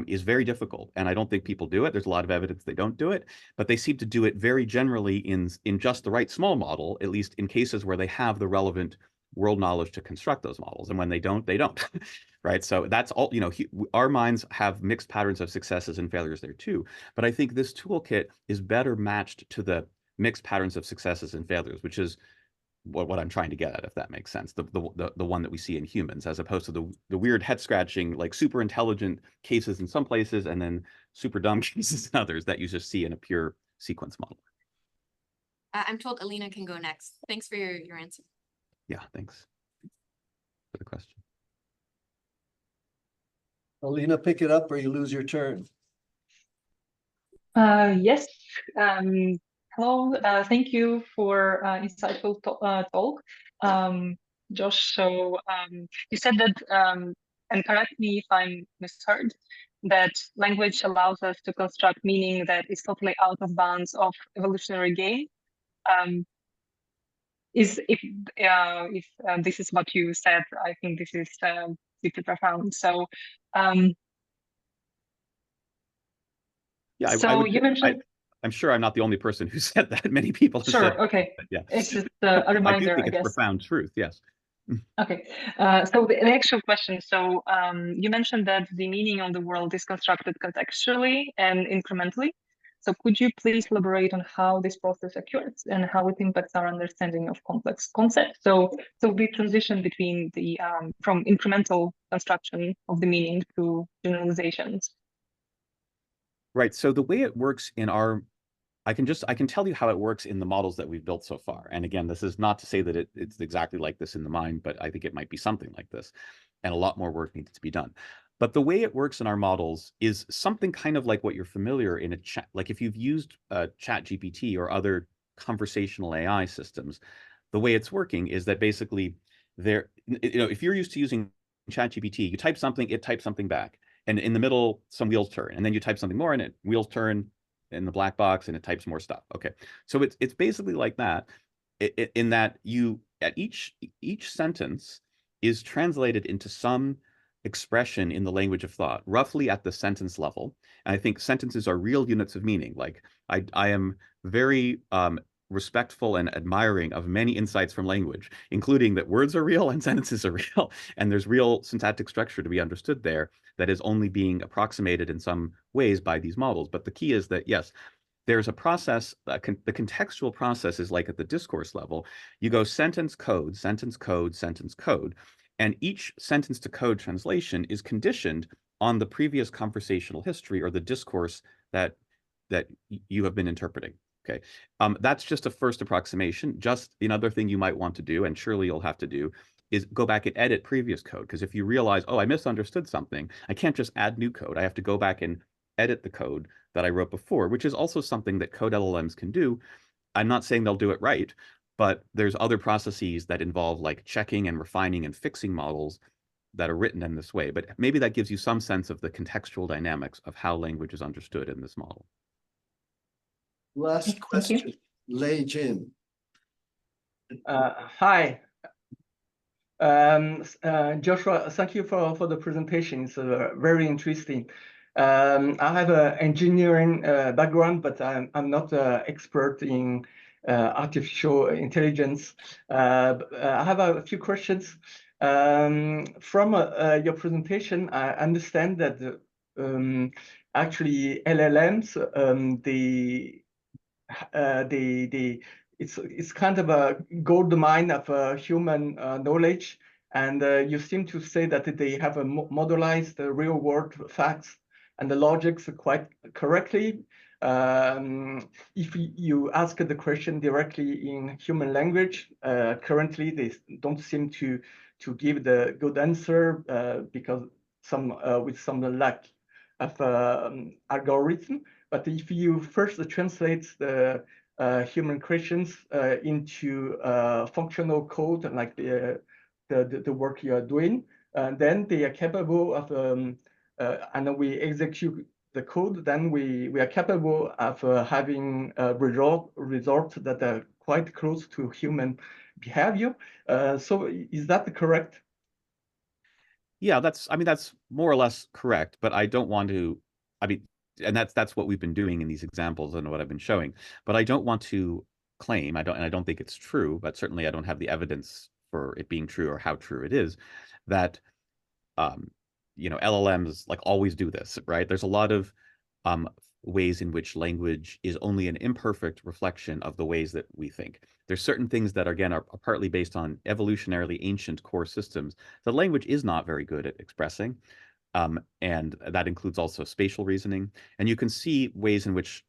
is very difficult, and I don't think people do it. There's a lot of evidence they don't do it, but they seem to do it very generally in just the right small model, at least in cases where they have the relevant world knowledge to construct those models. And when they don't, they don't. Right? So that's all. Our minds have mixed patterns of successes and failures there too. But I think this toolkit is better matched to the mixed patterns of successes and failures, which is what I'm trying to get at, if that makes sense. The one that we see in humans, as opposed to the weird head scratching, like super intelligent cases in some places and then super dumb cases in others that you just see in a pure sequence model. I'm told Alina can go next. Thanks for your answer. Yeah, thanks for the question. Alina, pick it up or you lose your turn. Yes. Hello. Thank you for insightful talk, Josh. So you said that, and correct me if I'm misheard, that language allows us to construct meaning that is totally out of bounds of evolutionary gain. If this is what you said, I think this is deeply profound. So. Yeah, so you mentioned. I'm sure I'm not the only person who said that. Many people have said Okay. that, yeah. It's just a reminder, I do think I it's guess. profound truth, yes. Okay. So the actual question. So you mentioned that the meaning of the world is constructed contextually and incrementally. So could you please elaborate on how this process occurs and how it impacts our understanding of complex concepts? So the transition between the from incremental construction of the meaning to generalizations. Right. So the way it works in I can tell you how it works in the models that we've built so far. And again, this is not to say that it's exactly like this in the mind, but I think it might be something like this, and a lot more work needs to be done. But the way it works in our models is something kind of like what you're familiar in a chat. Like if you've used ChatGPT or other conversational AI systems, the way it's working is that basically if you're used to using ChatGPT, you type something, it types something back. And in the middle, some wheels turn, and then you type something more, and wheels turn in the black box, and it types more stuff. Okay, so it's basically like that, in that you at each sentence is translated into some expression in the language of thought, roughly at the sentence level. And I think sentences are real units of meaning. Like I am very respectful and admiring of many insights from language, including that words are real and sentences are real, and there's real syntactic structure to be understood there that is only being approximated in some ways by these models. But the key is that, yes, there's a process, the contextual process is like at the discourse level. You go sentence code, sentence code, sentence code, and each sentence to code translation is conditioned on the previous conversational history or the discourse that that you have been interpreting. Okay, that's just a first approximation. Just another thing you might want to do, and surely you'll have to do, is go back and edit previous code. Because if you realize, oh, I misunderstood something, I can't just add new code. I have to go back and edit the code that I wrote before, which is also something that code LLMs can do. I'm not saying they'll do it right, but there's other processes that involve like checking and refining and fixing models that are written in this way. But maybe that gives you some sense of the contextual dynamics of how language is understood in this model. Last Thank you. question, Lei Jin. Hi. Joshua, thank you for the presentation. It's very interesting. I have an engineering background, but I'm not an expert in artificial intelligence. I have a few questions. From your presentation, I understand that actually LLMs, it's kind of a gold mine of human knowledge, and you seem to say that they have a modelized real world facts and the logics quite correctly. If you ask the question directly in human language, currently they don't seem to give the good answer because with some lack of algorithm. But if you first translate the human questions into functional code, like the work you are doing, then they are capable of, and we execute the code, then we are capable of having results that are quite close to human behavior. So is that correct? Yeah, that's more or less correct, but I don't want to, and that's what we've been doing in these examples and what I've been showing. But I don't want to claim, and I don't think it's true, but certainly I don't have the evidence for it being true or how true it is, that LLMs like always do this, right? There's a lot of ways in which language is only an imperfect reflection of the ways that we think. There's certain things that, again, are partly based on evolutionarily ancient core systems that language is not very good at expressing. And that includes also spatial reasoning. And you can see ways in which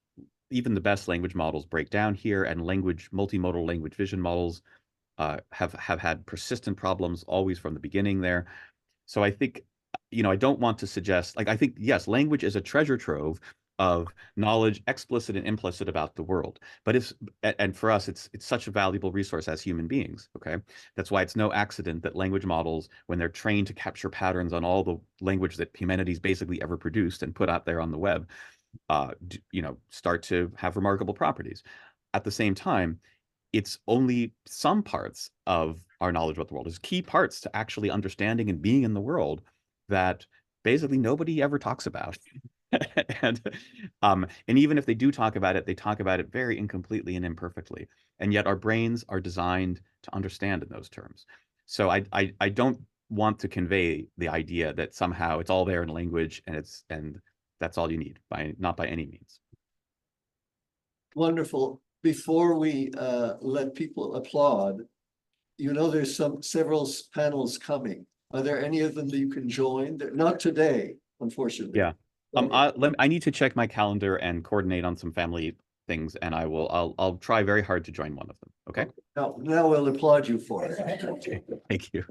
even the best language models break down here, and multimodal language vision models have had persistent problems always from the beginning there. So I think, I don't want to suggest, I think, yes, language is a treasure trove of knowledge, explicit and implicit, about the world. But and for us, it's such a valuable resource as human beings, okay? That's why it's no accident that language models, when they're trained to capture patterns on all the language that humanity's basically ever produced and put out there on the web, start to have remarkable properties. At the same time, it's only some parts of our knowledge about the world. There's key parts to actually understanding and being in the world that basically nobody ever talks about. and even if they do talk about it, they talk about it very incompletely and imperfectly. And yet our brains are designed to understand in those terms. So I don't want to convey the idea that somehow it's all there in language and that's all you need, not by any means. Wonderful. Before we let people applaud, there's several panels coming. Are there any of them that you can join? Not today, unfortunately. Yeah. I need to check my calendar and coordinate on some family things, and I'll try very hard to join one of them. Okay. Now we'll applaud you for it. Okay. Thank you.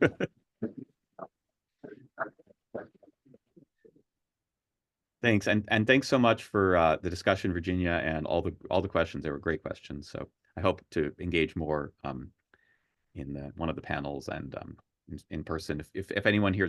Thanks, and thanks so much for the discussion, Virginia, and all the questions. They were great questions. So I hope to engage more in one of the panels and in person. If anyone here